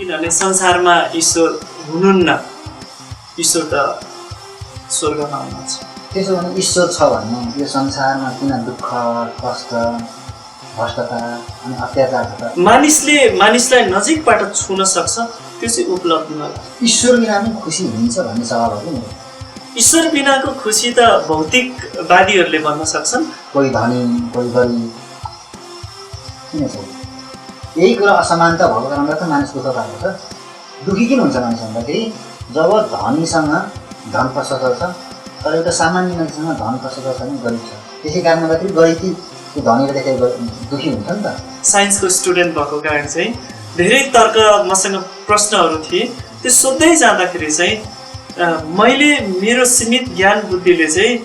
किनभने संसारमा ईश्वर हुनुहुन्न, ईश्वर त स्वर्गमा हुनुहुन्छ। त्यसो भने ईश्वर छ भने यो संसारमा किन दुःख, कष्ट, भ्रष्टता अनि अत्याचार छ त? मानिसलाई नजिकबाट छुन सक्छ, त्यो चाहिँ उपलब्धि होला। ईश्वर बिना पनि खुसी हुन्छ भन्ने सवाल हो कि? ईश्वर बिनाको खुसी त भौतिकवादीहरूले भन्न सक्छन्। कोही धनी, कोही गरिब, किन छ? यही कुरा असमानता भएको कारणले त मानिस दुःख पाएको छ। दुःखी किन हुन्छ मानिस भन्दाखेरि जब धनीसँग धन प्रशस्त छ तर एउटा सामान्य मान्छेसँग धन प्रशस्त छैन, गरिब छ। त्यसै कारणले गर्दाखेरि गरिब त्यो धनीले देखेर दुःखी हुन्छ नि त। साइन्सको स्टुडेन्ट भएको कारण चाहिँ धेरै तर्क मसँग प्रश्नहरू थिए। त्यो सोध्दै जाँदाखेरि चाहिँ मैले मेरो सीमित ज्ञान बुद्धिले चाहिँ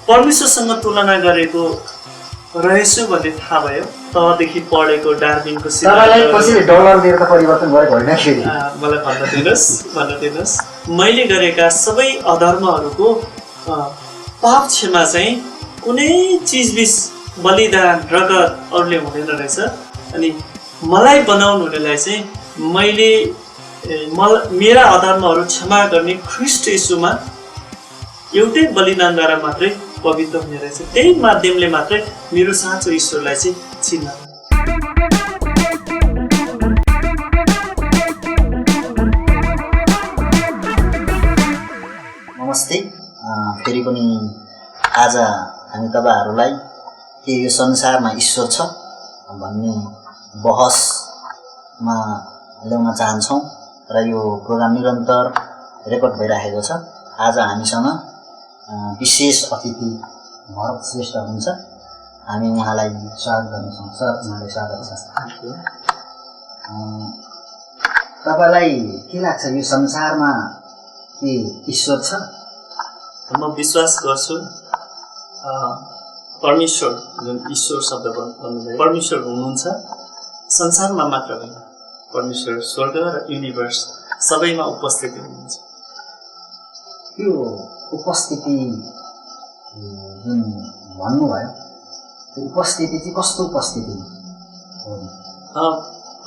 परमेश्वरसँग तुलना गरेको रहेछु भन्ने थाहा भयो। तबदेखि पढेको डार्विनको मलाई भन्न दिनुहोस् मैले गरेका सबै अधर्महरूको पाप क्षमा चाहिँ कुनै चिजबिज बलिदान रगत अरूले हुँदैन रहेछ। अनि मलाई बनाउनु हुनेलाई चाहिँ मैले मेरा अधर्महरू क्षमा गर्ने ख्रीष्ट येशूमा एउटै बलिदानद्वारा मात्रै पवित्र हुने रहेछ। त्यही माध्यमले मात्रै मेरो साँचो ईश्वरलाई चाहिँ चिन्न। नमस्ते। फेरि पनि आज हामी तपाईहरुलाई के यो संसारमा ईश्वर छ भन्ने बहसमा ल्याउन चाहन्छौँ र यो प्रोग्राम निरन्तर रेकर्ड भइरहेको छ। आज हामीसँग विशेष अतिथि भरत श्रेष्ठ हुनुहुन्छ। हामी उहाँलाई स्वागत गर्नेछौँ। सर, उहाँलाई स्वागत छ। तपाईलाई के लाग्छ यो संसारमा के ईश्वर छ? म विश्वास गर्छु परमेश्वर, जुन ईश्वर शब्द भन्नुभयो, परमेश्वर हुनुहुन्छ। संसारमा मात्र होइन, परमेश्वर स्वर्ग र युनिभर्स सबैमा उपस्थित हुनुहुन्छ। यो उपस्थिति जुन भन्नुभयो, त्यो उपस्थिति चाहिँ कस्तो उपस्थिति हो?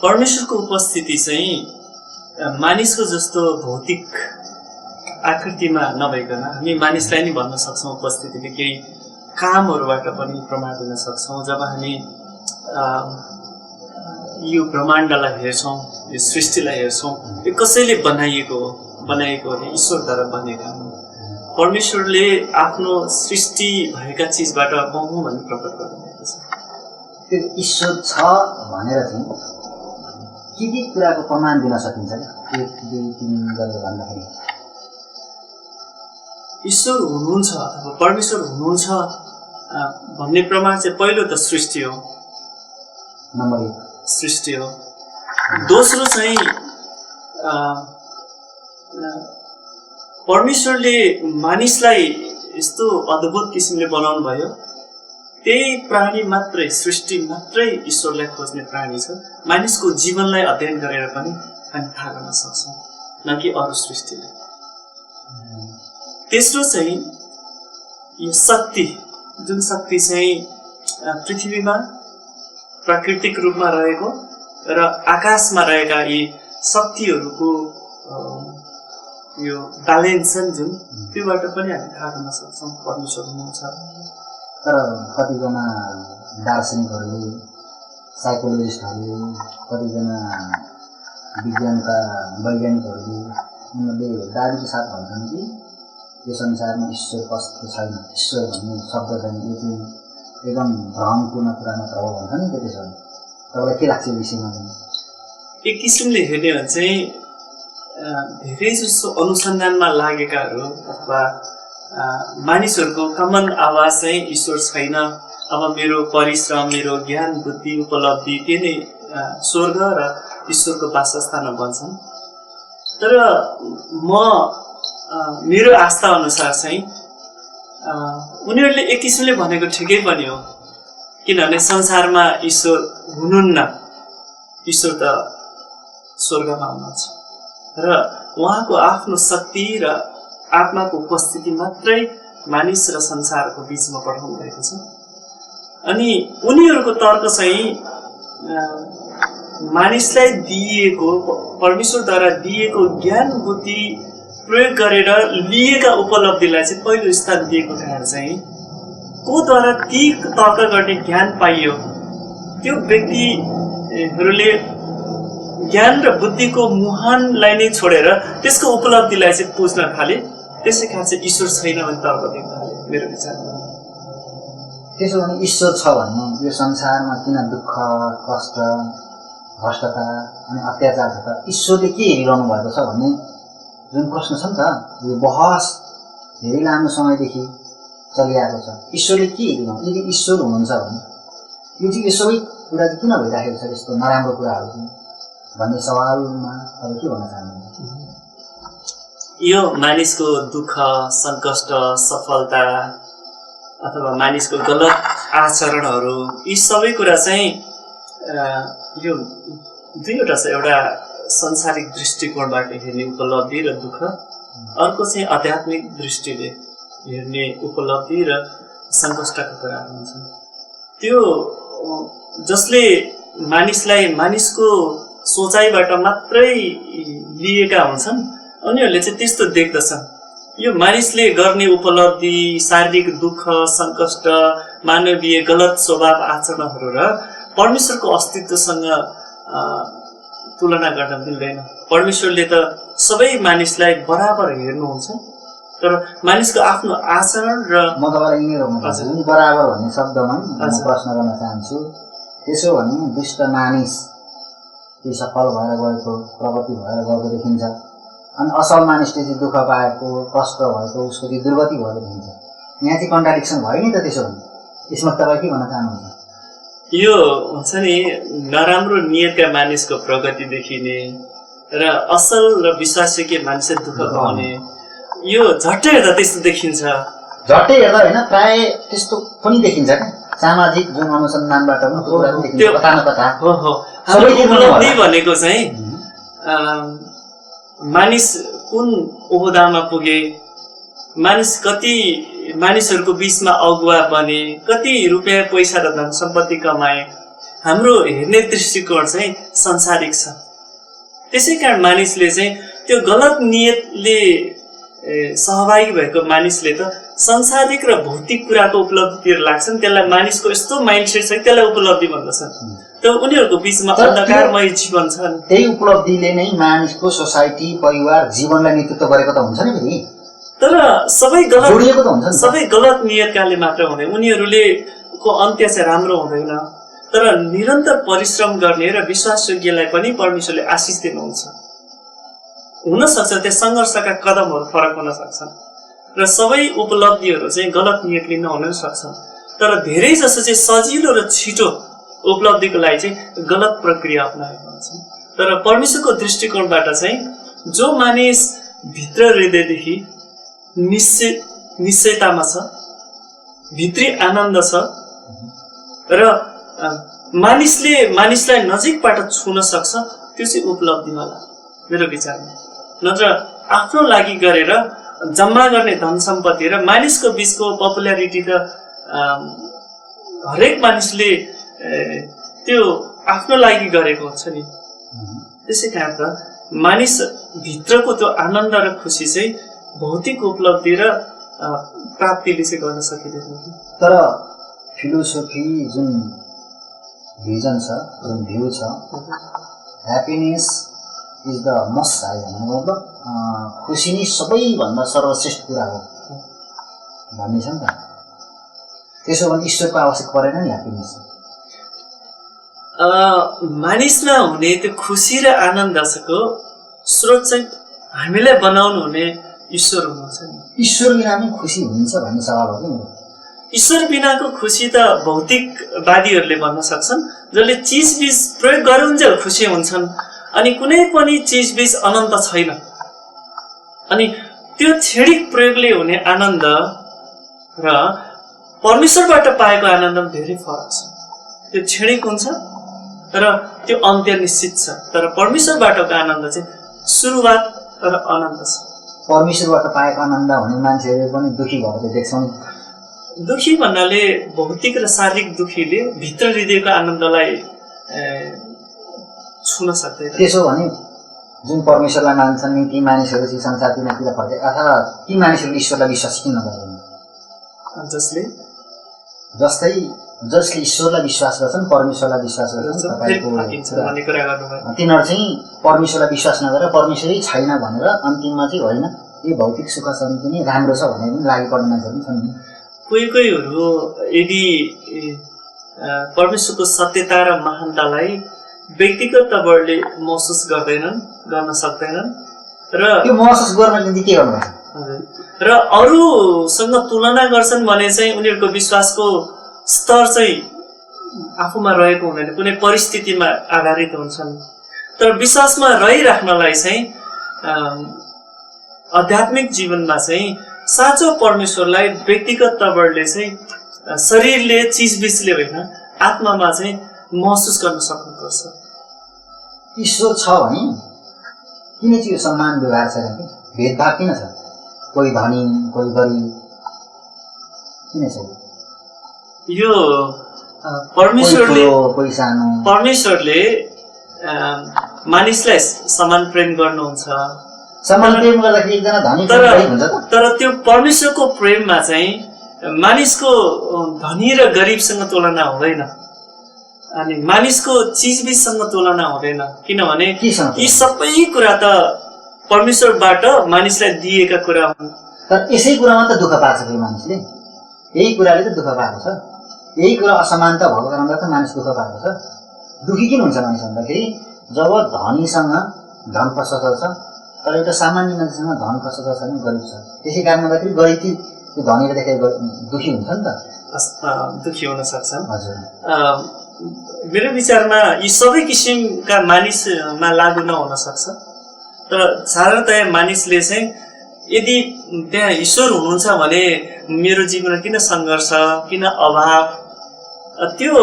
परमेश्वरको उपस्थिति चाहिँ मानिसको जस्तो भौतिक आकृतिमा नभइकन हामी मानिसलाई नै भन्न सक्छौँ उपस्थितिले केही कामहरूबाट पनि प्रमाण दिन सक्छौँ। जब हामी यो ब्रह्माण्डलाई हेर्छौँ, यो सृष्टिलाई हेर्छौँ, यो कसैले बनाइएको हो भने ईश्वरद्वारा बनेका हुन्। परमेश्वरले आफ्नो सृष्टि भएका चिजबाट बहु भन्ने प्रकट गर्नुभएको छ। त्यो ईश्वर छ भनेर चाहिँ के कुराको प्रमाण दिन सकिन्छ? 1, 2, 3 गरेर भन्दाखेरि ईश्वर हुनुहुन्छ अथवा परमेश्वर हुनुहुन्छ भन्ने प्रमाण चाहिँ पहिलो त सृष्टि हो, नम्बर 1 सृष्टि हो। दोस्रो चाहिँ परमेश्वरले मानिसलाई यस्तो अद्भुत किसिमले बनाउनु भयो, त्यही प्राणी मात्रै, सृष्टि मात्रै ईश्वरलाई खोज्ने प्राणी छ। मानिसको जीवनलाई अध्ययन गरेर पनि हामी थाहा गर्न सक्छौँ, न कि अरू सृष्टिले। तेस्रो चाहिँ यो शक्ति, जुन शक्ति चाहिँ पृथ्वीमा प्राकृतिक रूपमा रहेको र आकाशमा रहेका यी शक्तिहरूको यो ब्यालेन्स छन् जुन, त्योबाट पनि हामी थाहा गर्न सक्छौँ परमेश्वर हुनुहुन्छ। तर कतिजना दार्शनिकहरूले, साइकोलोजिस्टहरूले, कतिजना विज्ञानका वैज्ञानिकहरूले उनीहरूले दाबीको साथ भन्छन् कि यो संसारमा ईश्वर कस्तो छैन, ईश्वर भन्ने शब्द छैन, यो चाहिँ एकदम भ्रमपूर्ण कुरा मात्र हो भन्छ नि। त्यसो भने तपाईँलाई के लाग्छ यो विषयमा? एक किसिमले हेर्ने हो भने चाहिँ धेरै जसो अनुसन्धानमा लागेकाहरू अथवा मानिसहरूको कमन आवाज चाहिँ ईश्वर छैन, अब मेरो परिश्रम, मेरो ज्ञान बुद्धि उपलब्धि त्यो नै स्वर्ग र ईश्वरको वासस्थान भन्छन्। तर मेरो आस्था अनुसार चाहिँ उनीहरूले एक किसिमले भनेको ठिकै पनि हो, किनभने संसारमा ईश्वर हुनुहुन्न, ईश्वर त स्वर्गमा हुनुहुन्छ र उहाँको आफ्नो शक्ति र आत्माको उपस्थिति मात्रै मानिस र संसारको बीचमा पठाउनु भएको छ। अनि उनीहरूको तर्क चाहिँ मानिसलाई दिएको परमेश्वरद्वारा दिएको ज्ञान बुद्धि प्रयोग गरेर लिएका उपलब्धिलाई चाहिँ पहिलो स्थान दिएको कारण चाहिँ कोद्वारा ती तर्क गर्ने ज्ञान पाइयो त्यो व्यक्तिहरूले ज्ञान र बुद्धिको मुहानलाई नै छोडेर त्यसको उपलब्धिलाई चाहिँ पुज्न थाले। त्यसै कारण चाहिँ ईश्वर छैन भने तर्क दिन थाले मेरो विचारमा। त्यसो भने ईश्वर छ भने यो संसारमा किन दुःख कष्ट भ्रष्टता अनि अत्याचार छ त ईश्वरले के हेरिरहनु भएको छ भन्ने जुन प्रश्न छ नि त यो बहस धेरै लामो समयदेखि चलिआएको छ। ईश्वरले के हेरिरहनु यदि ईश्वर हुनुहुन्छ भने यो चाहिँ यो सबै कुरा चाहिँ किन भइराखेको छ यस्तो नराम्रो कुराहरू चाहिँ भन्ने सवालमा अब के भन्न चाहनुहुन्छ? यो मानिसको दुःख सङ्कष्ट सफलता अथवा मानिसको गलत आचरणहरू यी सबै कुरा चाहिँ यो दुईवटा छ। एउटा संसारिक दृष्टिकोणबाट हेर्ने उपलब्धि र दुःख, अर्को चाहिँ आध्यात्मिक दृष्टिले हेर्ने उपलब्धि र सङ्कष्टका कुराहरू हुन्छन्। त्यो जसले मानिसलाई मानिसको सोचाइबाट मात्रै लिएका हुन्छन् उनीहरूले चाहिँ त्यस्तो देख्दछन्। यो मानिसले गर्ने उपलब्धि शारीरिक दुःख सङ्कष्ट मानवीय गलत स्वभाव आचरणहरू र परमेश्वरको अस्तित्वसँग तुलना गर्न मिल्दैन। परमेश्वरले त सबै मानिसलाई बराबर हेर्नुहुन्छ तर मानिसको आफ्नो आचरण र म तपाईँलाई यिनीहरू बराबर भन्ने शब्दमा प्रश्न गर्न चाहन्छु। त्यसो भने दुष्ट मानिस त्यो सफल भएर गएको प्रगति भएर गएको देखिन्छ अनि असल मानिसले चाहिँ दुःख पाएको कष्ट भएको उसको चाहिँ दुर्गति भएको देखिन्छ। यहाँ चाहिँ कन्ट्राडिक्सन भयो नि त। त्यसो भने यसमा तपाईँ के भन्न चाहनुहुन्छ? यो हुन्छ नि नराम्रो नियतका मानिसको प्रगति देखिने र असल र विश्वासयोग्य मानिसले दुःख पाउने यो झट्टै हेर्दा त्यस्तो देखिन्छ। झट्टै हेर्दा होइन प्राय त्यस्तो पनि देखिन्छ क्या सामाजिक जुन अनुसन्धानबाट पनि त्यो कता न कता हो हो। हाम्रो उपलब्धि भनेको चाहिँ मानिस कुन ओहदामा पुगे, मानिस कति मानिसहरूको बिचमा अगुवा बने, कति रुपियाँ पैसा र धन सम्पत्ति कमाए, हाम्रो हेर्ने दृष्टिकोण चाहिँ संसारिक छ। त्यसै कारण मानिसले चाहिँ त्यो गलत नियतले सहभागी भएको मानिसले त संसारिक र भौतिक कुराको उपलब्धितिर लाग्छन्। त्यसलाई मानिसको यस्तो माइन्डसेट छ कि त्यसलाई उपलब्धि भन्दछन्। त्यो उनीहरूको बिचमा अन्धकारमय जीवन छ। त्यही उपलब्धिले नै मानिसको सोसाइटी परिवार जीवनलाई नेतृत्व गरेको त हुन्छ नि फेरि। तर सबै गलत जोडिएको त हुन्छ नि। सबै गलत नियतकाले मात्र हुँदैन, उनीहरूले को अन्त्य चाहिँ राम्रो हुँदैन। तर निरन्तर परिश्रम गर्ने र विश्वासयोग्यलाई पनि परमेश्वरले आशिष दिनुहुन्छ। हुनसक्छ त्यो सङ्घर्षका कदमहरू फरक हुन सक्छन् र सबै उपलब्धिहरू चाहिँ गलत नियतले नहुन सक्छन्। तर धेरै जसो चाहिँ सजिलो र छिटो उपलब्धिको लागि चाहिँ गलत प्रक्रिया अपनाएको हुन्छ। तर परमेश्वरको दृष्टिकोणबाट चाहिँ जो मानिस भित्र हृदयदेखि निश्चयतामा छ, भित्री आनन्द छ र मानिसले मानिसलाई नजिकबाट छुन सक्छ त्यो चाहिँ उपलब्धि होला मेरो विचारमा। नत्र आफ्नो लागि गरेर जम्मा गर्ने धन सम्पत्ति र मानिसको बिचको पपुल्यारिटी त हरेक मानिसले त्यो आफ्नो लागि गरेको हुन्छ नि। त्यसै कारण त मानिस भित्रको त्यो आनन्द र खुसी चाहिँ भौतिक उपलब्धि र प्राप्तिले चाहिँ गर्न सकिँदैन। तर फिलोसोफी जुन भिजन छ जुन भ्यू छ ह्याप्पिनेस इज द मस्ट है मतलब खुसी नै सबैभन्दा सर्वश्रेष्ठ कुरा हो भन्ने छ नि त। त्यसो भने ईश्वरको आवश्यक परेन नि ह्याप्पिनेस। मानिसमा हुने त्यो खुसी र आनन्दको स्रोत चाहिँ हामीलाई बनाउनु हुने ईश्वर हुनुहुन्छ नि। ईश्वर बिना पनि खुसी हुन्छ भन्ने सवाल हो कि मेरो। ईश्वर बिनाको खुसी त भौतिकवादीहरूले भन्न सक्छन् जसले चिजबिज प्रयोग गरुन्जेल खुसी हुन्छन् अनि कुनै पनि चिजबिज अनन्त छैन। अनि त्यो क्षणिक प्रयोगले हुने आनन्द र परमेश्वरबाट पाएको आनन्द धेरै फरक छ। त्यो क्षणिक हुन्छ र त्यो अन्त्य निश्चित छ। तर परमेश्वरबाटको आनन्द चाहिँ सुरुवात र अनन्त छ। परमेश्वरबाट पाएको आनन्द भने मान्छेहरू पनि दुखी भएको देख्छौँ। दुखी भन्नाले भौतिक र शारीरिक दुखीले भित्र हृदयको आनन्दलाई छुन सक्दैन। त्यसो भने जुन परमेश्वरलाई मान्छन् नि ती मानिसहरू चाहिँ संसारतिर फर्के अथवा ती मानिसहरूले ईश्वरलाई विश्वास किन गर्दैन? जसले ईश्वरलाई विश्वास गर्छन्, परमेश्वरलाई विश्वास गर्छन्, तिनीहरू चाहिँ परमेश्वरलाई विश्वास नगरेर परमेश्वरै छैन भनेर अन्तिममा चाहिँ होइन यो भौतिक सुख शान्ति नै राम्रो छ भनेर पनि लागि पर्ने मान्छेहरू पनि छन्। कोहीहरू यदि परमेश्वरको सत्यता र महानतालाई व्यक्तिगत तवरले महसुस गर्न सक्दैनन् र त्यो महसुस गर्न निम्ति के गर्नुपर्छ? र अरूसँग तुलना गर्छन् भने चाहिँ उनीहरूको विश्वासको स्तर चाहिँ आफूमा रहेको हुँदैन, कुनै परिस्थितिमा आधारित हुन्छन्। तर विश्वासमा रहिराख्नलाई चाहिँ आध्यात्मिक जीवनमा चाहिँ साँचो परमेश्वरलाई व्यक्तिगत तवरले चाहिँ शरीरले चिजबिजले होइन आत्मामा चाहिँ महसुस गर्न सक्नुपर्छ। ईश्वर छ भने किन चाहिँ यो सम्मान व्यवहार छैन? भेदभाव किन छ? कोही धनी कोही गरिब किन छ? यो परमेश्वरले मानिसलाई समान प्रेम गर्नुहुन्छ। समान प्रेम गर्दाखेरि एकजना धनी हुन्छ तर त्यो परमेश्वरको प्रेममा चाहिँ मानिसको धनी र गरिबसँग तुलना हुँदैन अनि मानिसको चिजबिजसँग तुलना हुँदैन। किनभने यी सबै कुरा त परमेश्वरबाट मानिसलाई दिएका कुरा हुन्। तर यसै कुरामा त दुःख पाएको छ मानिसले, यही कुराले त दुःख पाएको छ, यही कुरा असमानता भएको कारणले त मानिस दुःख पाएको छ। दुःखी किन हुन्छ मानिस भन्दाखेरि जब धनीसँग धन प्रशस्त छ तर एउटा सामान्य मान्छेसँग धन प्रशस्त छैन, गरिब छ। त्यसै कारणले गर्दाखेरि गरिब त्यो धनीले देखेर दुःखी हुन्छ नि त, दुःखी हुन सक्छन्। हजुर, मेरो विचारमा यी सबै किसिमका मानिसमा लागू नहुन सक्छ। तर साधारणतया मानिसले चाहिँ यदि त्यहाँ ईश्वर हुनुहुन्छ भने मेरो जीवनमा किन सङ्घर्ष, किन अभाव, त्यो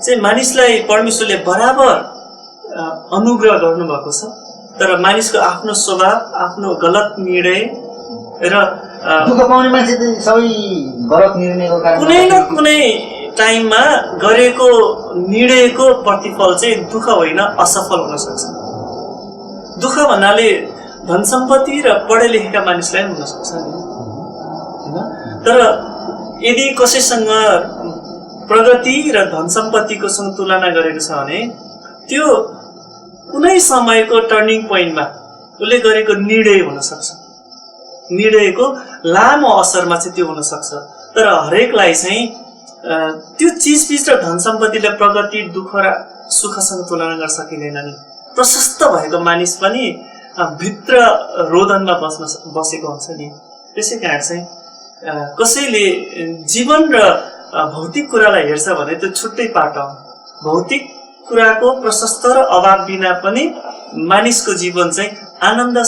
चाहिँ मानिसलाई परमेश्वरले बराबर अनुग्रह गर्नुभएको छ। तर मानिसको आफ्नो स्वभाव, आफ्नो गलत निर्णय र दुःख पाउने मान्छे त सबै गलत निर्णयको कारण कुनै न कुनै टाइममा गरेको निर्णयको प्रतिफल चाहिँ दुःख होइन असफल हुन सक्छ। दुःख भन्नाले धन सम्पत्ति र पढे लेखेका मानिसलाई हुन सक्छ नि, तर यदि कसैसँग प्रगति र धन सम्पत्तिको सँग तुलना गरेको छ भने त्यो कुनै समयको टर्निङ पोइन्टमा उसले गरेको निर्णय हुन सक्छ, निर्णयको लामो असरमा चाहिँ त्यो हुन सक्छ। तर हरेकलाई चाहिँ त्यो चिजबिज र धन सम्पत्तिले प्रगति, दुःख र सुखसँग तुलना गर्न सकिँदैन नि। प्रशस्त भएको मानिस पनि भित्र रोदनमा बसेको हुन्छ नि। त्यसै कारण चाहिँ कसैले जीवन र भौतिक कुरालाई हेर्छ भने त्यो छुट्टै पाटो हो। भौतिक कुराको प्रशस्त र अभाव बिना पनि मानिसको जीवन चाहिँ आनन्द,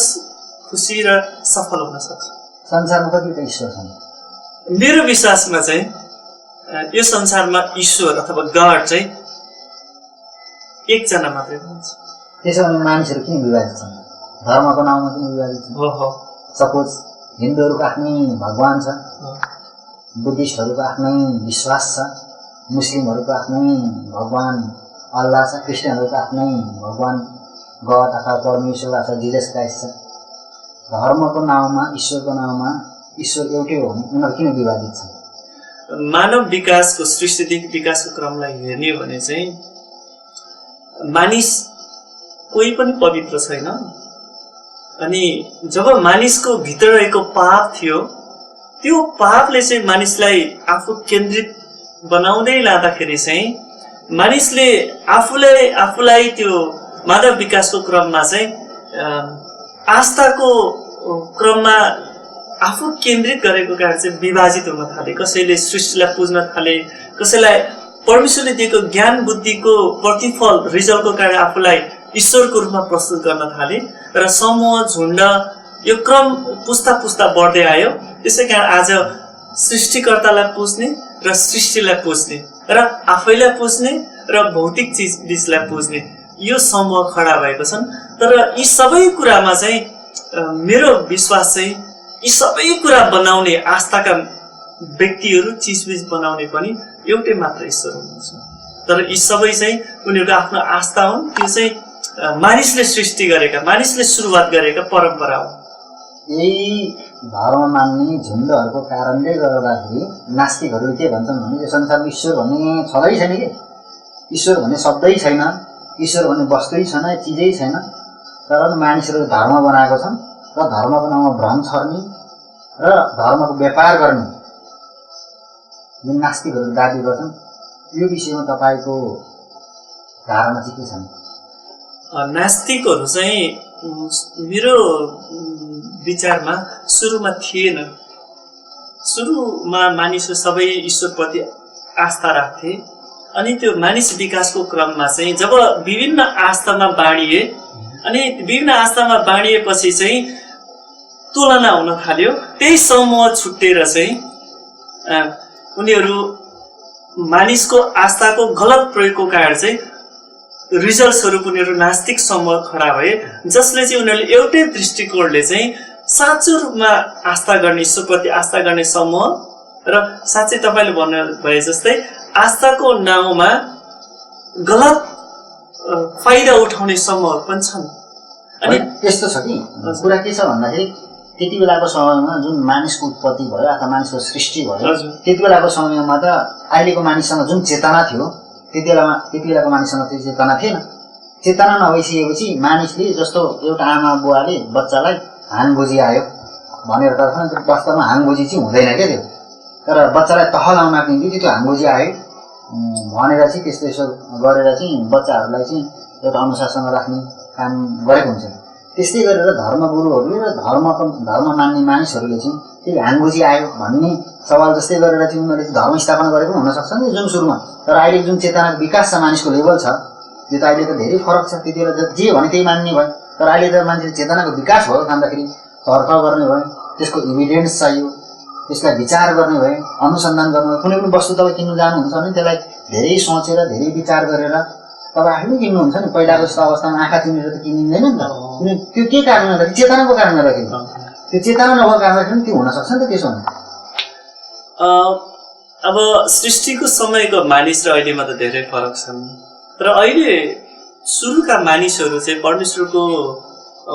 खुसी र सफल हुन सक्छ। संसारमा कतिवटा ईश्वर छन्? मेरो विश्वासमा चाहिँ यो संसारमा ईश्वर अथवा गड चाहिँ एकजना मात्रै हुनुहुन्छ। त्यसो भने मानिसहरू किन विभाजित छन्? धर्मको नाउँमा किन विभाजित छन्? सपोज हिन्दूहरूको आफ्नै भगवान छ, बुद्धिस्टहरूको आफ्नै विश्वास छ, मुस्लिमहरूको आफ्नै भगवान अल्लाह छ, क्रिस्चियनहरूको आफ्नै भगवान गड अथवा परमेश्वर अथवा जिजस क्राइस्ट छ। धर्मको नाउँमा, ईश्वरको नाउँमा ईश्वर एउटै हो भने उनीहरू किन विभाजित छन्? मानव विकासको, सृष्टिदेखि विकासको क्रमलाई हेर्ने हो भने चाहिँ मानिस कोही पनि पवित्र छैन। अनि जब मानिसको भित्र रहेको पाप थियो, त्यो पापले चाहिँ मानिसलाई आफू केन्द्रित बनाउँदै लाँदाखेरि चाहिँ मानिसले आफूलाई त्यो मानव विकासको क्रममा चाहिँ आस्थाको क्रममा आफू केन्द्रित गरेको कारण चाहिँ विभाजित हुन थाले। कसैले सृष्टिलाई पुज्न थाले, कसैलाई परमेश्वरले दिएको ज्ञान बुद्धिको प्रतिफल रिजल्टको कारण आफूलाई ईश्वरको रूपमा प्रस्तुत गर्न थाले र समूह, झुन्ड यो क्रम पुस्ता पुस्ता बढ्दै आयो। त्यसै कारण आज सृष्टिकर्तालाई पुज्ने र सृष्टिलाई पुज्ने र आफैलाई पुज्ने र भौतिक चिजबिजलाई पुज्ने यो समूह खडा भएको छन्। तर यी सबै कुरामा चाहिँ मेरो विश्वास चाहिँ यी सबै कुरा बनाउने आस्थाका व्यक्तिहरू, चिजबिज बनाउने पनि एउटै मात्र ईश्वर हुनुहुन्छ। तर यी सबै चाहिँ उनीहरूको आफ्नो आस्था हुन्, त्यो चाहिँ मानिसले सृष्टि गरेका मानिसले सुरुवात गरेका परम्परा हो। यही धर्म मान्ने झुन्डहरूको कारणले गर्दाखेरि नास्तिकहरूले के भन्छन् भने यो संसारमा ईश्वर भन्ने छँदै छैन कि, ईश्वर भन्ने शब्दै छैन, ईश्वर भन्ने वस्तुै छैन, चिजै छैन, तर मानिसहरूले धर्म बनाएको छन् र धर्मको नाममा भ्रम छर्ने र धर्मको व्यापार गर्ने जुन नास्तिकहरूले दाबी गर्छन् यो विषयमा तपाईँको धारणा चाहिँ के छ? नास्तिकहरू चाहिँ मेरो विचारमा सुरुमा थिएन। सुरुमा मानिसहरू सबै ईश्वरप्रति आस्था राख्थे। अनि त्यो मानिस विकासको क्रममा चाहिँ जब विभिन्न आस्थामा बाँडिए अनि विभिन्न आस्थामा बाँडिएपछि चाहिँ तुलना हुन थाल्यो। त्यही समूह छुट्टेर चाहिँ उनीहरू मानिसको आस्थाको गलत प्रयोगको कारण चाहिँ रिजल्ट्सहरू उनीहरू नास्तिक समूह खडा भए, जसले चाहिँ उनीहरूले एउटै दृष्टिकोणले चाहिँ साँचो रूपमा आस्था गर्ने ईश्वरप्रति आस्था गर्ने समूह र साँच्चै तपाईँले भन्नु भए जस्तै आस्थाको नाउँमा गलत फाइदा उठाउने समूहहरू पनि छन्। अनि यस्तो छ कि कुरा के छ भन्दाखेरि त्यति बेलाको समयमा जुन मानिसको उत्पत्ति भयो अथवा मानिसको सृष्टि भयो त्यति बेलाको समयमा त अहिलेको मानिससँग जुन चेतना थियो त्यति बेलाको मानिससँग त्यो चेतना थिएन। चेतना नभइसकेपछि मानिसले जस्तो एउटा आमा बुवाले बच्चालाई हाङ बुझी आयो भनेर त वास्तवमा हाङ बुझी चाहिँ हुँदैन क्या त्यो, तर बच्चालाई तह लाउनको निम्ति त्यो हाङ बुझी आयो भनेर चाहिँ त्यस्तो यसो गरेर चाहिँ बच्चाहरूलाई चाहिँ एउटा अनुशासनमा राख्ने काम गरेको हुन्छ। त्यस्तै गरेर धर्मगुरुहरूले र धर्म मान्ने मानिसहरूले चाहिँ त्यही हाङ बुझी आयो भन्ने सवाल जस्तै गरेर चाहिँ उनीहरूले धर्म स्थापना गरेको पनि हुनसक्छ नि जुन सुरुमा, तर अहिले जुन चेतनाको विकास छ मानिसको लेभल छ त्यो त अहिले त धेरै फरक छ। त्यति बेला जे भने त्यही मान्ने भयो, तर अहिले त मान्छेले चेतनाको विकास भयो खाँदाखेरि तर्क गर्ने भयो, त्यसको इभिडेन्स चाहियो, त्यसलाई विचार गर्ने भयो, अनुसन्धान गर्नु भयो। कुनै पनि वस्तु तपाईँ किन्नु जानुहुन्छ भने त्यसलाई धेरै सोचेर धेरै विचार गरेर तपाईँ आफैले किन्नुहुन्छ नि। पहिलाको जस्तो अवस्थामा आँखा चिनेर त किनिँदैन नि त, किन त्यो के कारणले गर्दाखेरि चेतनाको कारणले गर्दाखेरि, त्यो चेतना नभएको कारणले त्यो हुनसक्छ नि त। त्यसो भने अब सृष्टिको समयको मानिस र अहिलेमा त धेरै फरक छन्, तर अहिले सुरुका मानिसहरू चाहिँ परमेश्वरको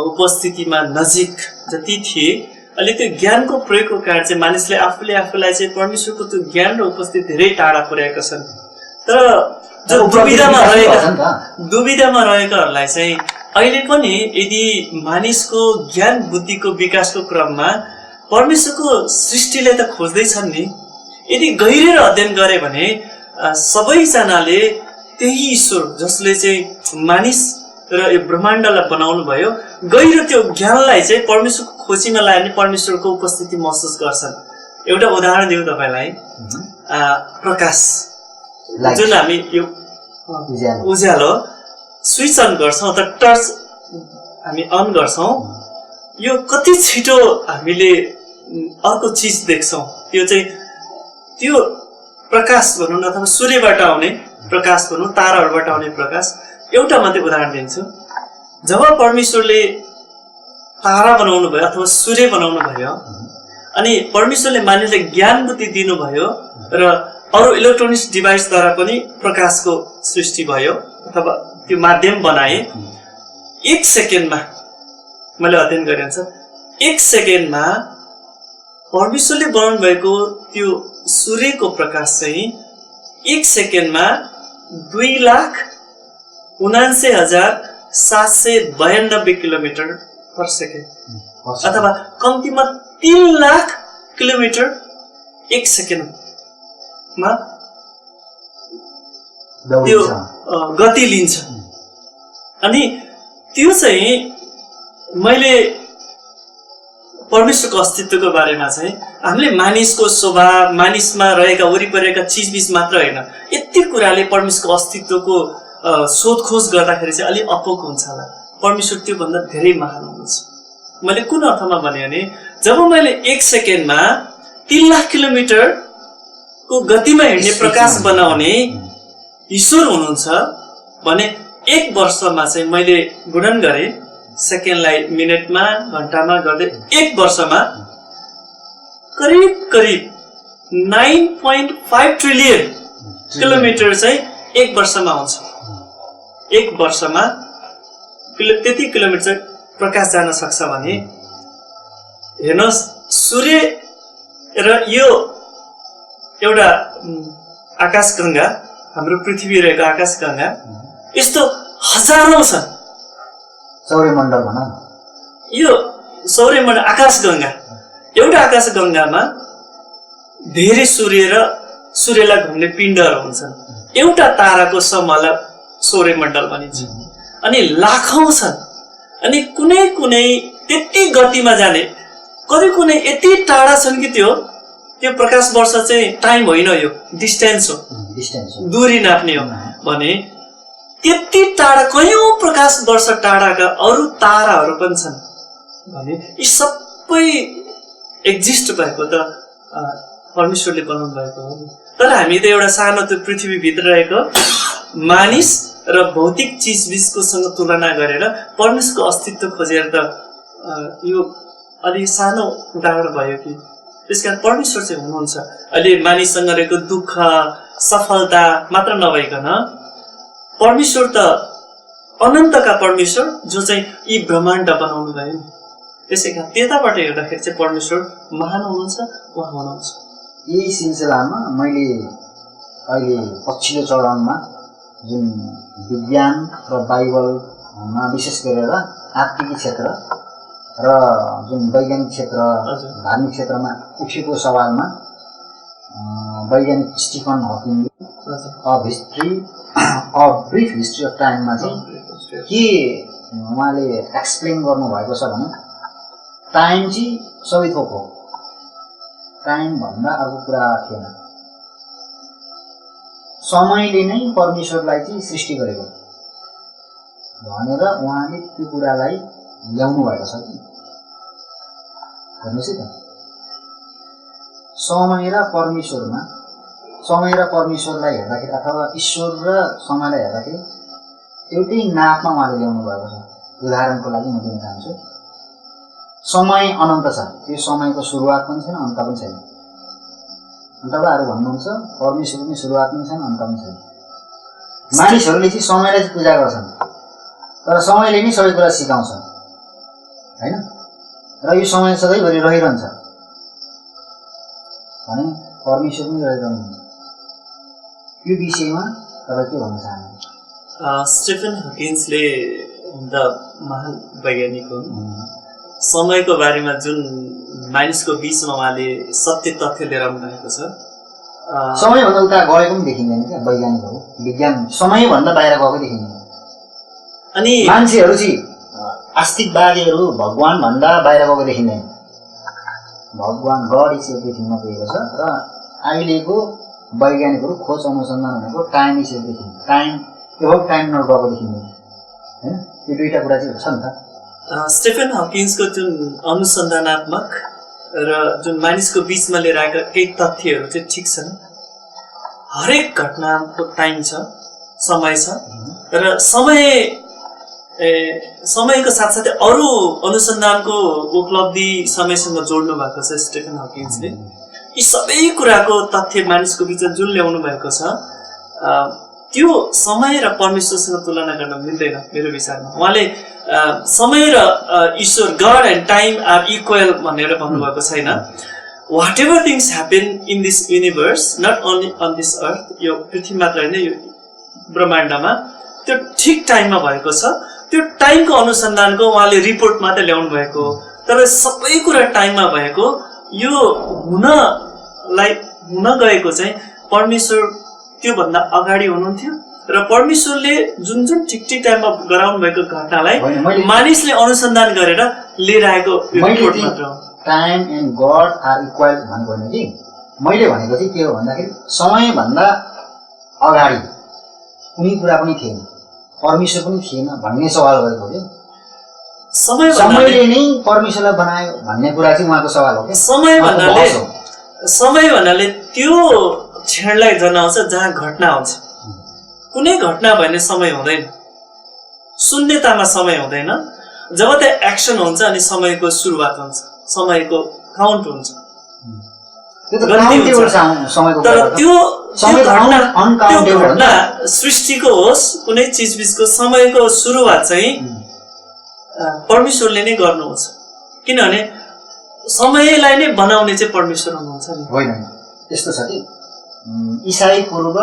उपस्थितिमा नजिक जति थिए अहिले त्यो ज्ञानको प्रयोगको कारण चाहिँ मानिसले आफूलाई चाहिँ परमेश्वरको त्यो ज्ञान र उपस्थिति धेरै टाढा पुर्याएका छन्। तर जो दुविधामा रहेकाहरूलाई चाहिँ अहिले पनि यदि मानिसको ज्ञान बुद्धिको विकासको क्रममा परमेश्वरको सृष्टिले त खोज्दैछन् नि, यदि गहिरेर अध्ययन गरे भने सबैजनाले त्यही ईश्वर जसले चाहिँ मानिस र यो ब्रह्माण्डलाई बनाउनु भयो गहिरो त्यो ज्ञानलाई चाहिँ परमेश्वरको खोजीमा लगायो भने परमेश्वरको उपस्थिति महसुस गर्छन्। एउटा उदाहरण दिउँ तपाईँलाई, प्रकाश जुन हामी यो उज्यालो स्विच अन गर्छौँ अथवा टर्च हामी अन गर्छौँ, यो कति छिटो हामीले अर्को चिज देख्छौँ। त्यो चाहिँ त्यो प्रकाश भनौँ न अथवा सूर्यबाट आउने प्रकाश भनौँ, ताराहरूबाट आउने प्रकाश। एउटा मात्रै उदाहरण दिन्छु। जब परमेश्वरले तारा बनाउनु भयो अथवा सूर्य बनाउनु भयो अनि परमेश्वरले मानिसलाई ज्ञान बुद्धि दिनुभयो र अरू इलेक्ट्रोनिक्स डिभाइसद्वारा पनि प्रकाशको सृष्टि भयो अथवा त्यो माध्यम बनाए, 1 सेकेन्डमा मैले अध्ययन गरेँ अनुसार 1 सेकेन्डमा परमेश्वरले बनाउनु भएको त्यो सूर्यको प्रकाश चाहिँ 1 सेकेन्डमा 2,79,792 किलोमिटर पर सेकेन्ड अथवा कम्तीमा 3 लाख किलोमिटर 1 सेकेन्डमा त्यो गति लिन्छ। अनि त्यो चाहिँ मैले परमेश्वरको अस्तित्वको बारेमा चाहिँ हामीले मानिसको स्वभाव मानिसमा रहेका वरिपरिका चिजबिज मात्र होइन, यति कुराले परमेश्वरको अस्तित्वको सोधखोज गर्दाखेरि चाहिँ अलिक अपोक हुन्छ होला। परमेश्वर त्योभन्दा धेरै महान हुनुहुन्छ। मैले कुन अर्थमा भने जब मैले 1 सेकेन्डमा 3 लाख किलोमिटरको गतिमा हिँड्ने प्रकाश बनाउने ईश्वर हुनुहुन्छ भने 1 वर्षमा चाहिँ मैले गुणन गरेँ, सेकेन्डलाई मिनटमा घण्टामा गर्दै 1 वर्षमा करिब 9.5 ट्रिलियन किलोमिटर चाहिँ 1 वर्षमा हुन्छ। 1 वर्षमा त्यति किलोमिटर प्रकाश जान सक्छ भने हेर्नुहोस् सूर्य र यो एउटा आकाशगङ्गा हाम्रो पृथ्वी रहेको आकाशगङ्गा यस्तो हजारौं छन् सौर्यमण्डल भनौँ यो सौर्यमण्डल आकाशगङ्गा एउटा आकाशगङ्गामा धेरै सूर्य र सूर्यलाई घुम्ने पिण्डहरू हुन्छन् एउटा ताराको समूहलाई सौर्यमण्डल भनिन्छ अनि लाखौं छन् अनि कुनै कुनै त्यति गतिमा जाने कति कुनै यति टाढा छन् कि त्यो प्रकाश वर्ष चाहिँ टाइम होइन यो डिस्टेन्स हो दूरी नाप्ने हो भने त्यति टाढा कयौं प्रकाश वर्ष टाढाका अरू ताराहरू पनि छन् भने यी सबै एक्जिस्ट भएको त परमेश्वरले बनाउनु भएको हो तर हामी त एउटा सानो त्यो पृथ्वीभित्र रहेको मानिस र भौतिक चिजबिजकोसँग तुलना गरेर परमेश्वरको अस्तित्व खोजेर त यो अलि सानो उदाहरण भयो कि त्यसकारण परमेश्वर चाहिँ हुनुहुन्छ अहिले मानिससँग रहेको दुःख सफलता मात्र नभइकन परमेश्वर त अनन्तका परमेश्वर जो चाहिँ यी ब्रह्माण्ड बनाउनु भयो त्यसै कारण त्यताबाट हेर्दाखेरि चाहिँ परमेश्वर महान हुनुहुन्छ उहाँ हुनुहुन्छ यही सिलसिलामा मैले अहिले पछिल्लो चरणमा जुन विज्ञान र बाइबलमा विशेष गरेर आत्मिक क्षेत्र र जुन वैज्ञानिक क्षेत्र धार्मिक क्षेत्रमा उठेको सवालमा वैज्ञानिक स्टिफन हकिङले अ ब्रिफ हिस्ट्री अफ टाइममा चाहिँ के उहाँले एक्सप्लेन गर्नुभएको छ भने टाइम चाहिँ सबै थोक हो टाइम भन्दा अर्को कुरा थिएन समयले नै परमेश्वरलाई चाहिँ सृष्टि गरेको भनेर उहाँले त्यो कुरालाई ल्याउनु भएको छ कि हेर्नुहोस् है त समय र परमेश्वरलाई हेर्दाखेरि अथवा ईश्वर र समयलाई हेर्दाखेरि एउटै नापमा उहाँले ल्याउनु भएको छ उदाहरणको लागि म दिन चाहन्छु समय अनन्त छ त्यो समयको सुरुवात पनि छैन अन्त पनि छैन तपाईँहरू भन्नुहुन्छ परमेश्वर पनि सुरुवात पनि छैन अन्त पनि छैन मानिसहरूले चाहिँ समयलाई चाहिँ पूजा गर्छन् तर समयले नै सबै कुरा सिकाउँछ होइन र यो समय सधैँभरि रहिरहन्छ भने परमेश्वर पनि रहिरहनुहुन्छ यो विषयमा तपाईँ के भन्न चाहनुहुन्छ स्टिफन हकिन्सले महान वैज्ञानिक हुन् समयको बारेमा जुन मानिसको बीचमा उहाँले सत्य तथ्य लिएर आउनु भएको छ समयभन्दा उता गएको पनि देखिँदैन क्या वैज्ञानिकहरू विज्ञान समयभन्दा बाहिर गएको देखिँदैन अनि मान्छेहरू चाहिँ आस्तिकवादीहरू भगवान भन्दा बाहिर गएको देखिँदैन भगवान गड इज एभ्रिथिङमा गएको छ र अहिलेको वैज्ञानिकहरू खोज अनुसन्धान भनेको टाइम इज एभ्रिथिङ टाइम एभब टाइम नट गएको देखिँदैन होइन यो दुईवटा कुरा चाहिँ छ नि त स्टिफन हकिन्सको जुन अनुसन्धानात्मक र जुन मानिसको बीचमा लिएर आएका केही तथ्यहरू चाहिँ ठिक छन् हरेक घटनाको टाइम छ समय छ र समयको साथसाथै अरू अनुसन्धानको उपलब्धि समयसँग जोड्नु भएको छ स्टिफन हकिन्सले यी सबै कुराको तथ्य मानिसको बीचमा जुन ल्याउनु भएको छ त्यो समय र परमेश्वरसँग तुलना गर्न मिल्दैन मेरो विचारमा उहाँले समय र ईश्वर God and time are equal भनेर भन्नुभएको छैन whatever things happen in this universe not only on this earth यो पृथ्वी मात्र होइन यो ब्रह्माण्डमा त्यो ठिक टाइममा भएको छ त्यो टाइमको अनुसन्धानको उहाँले रिपोर्ट मात्रै ल्याउनु भएको तर सबै कुरा टाइममा भएको यो हुन गएको चाहिँ परमेश्वर त्योभन्दा अगाडि हुनुहुन्थ्यो र परमेश्वरले जुन ठिक टाइममा गराउनु भएको घटनालाई मानिसले अनुसन्धान गरेर लिएर आएको रिपोर्ट मात्र हो time and god are equal भनेको होइन कि मैले भनेको चाहिँ के हो भन्दाखेरि समयभन्दा अगाडि कुनै कुरा पनि थिएन परमेश्वर पनि थिएन भन्ने सवाल गरेको हो समयले नै परमेश्वरलाई बनायो भन्ने कुरा चाहिँ उहाँको सवाल हो समय भन्नाले त्यो क्षणलाई जनाउँछ जहाँ घटना हुन्छ कुनै घटना भने समय हुँदैन शून्यतामा समय हुँदैन जब त्यहाँ एक्सन हुन्छ अनि समयको सुरुवात हुन्छ समयको काउन्ट हुन्छ तर त्यो घटना सृष्टिको होस् कुनै चिजबिजको समयको सुरुवात चाहिँ परमेश्वरले नै गर्नुहुन्छ, किनभने समयलाई नै बनाउने चाहिँ परमेश्वर हुनुहुन्छ नि। होइन, यस्तो छ कि ईसाई पूर्व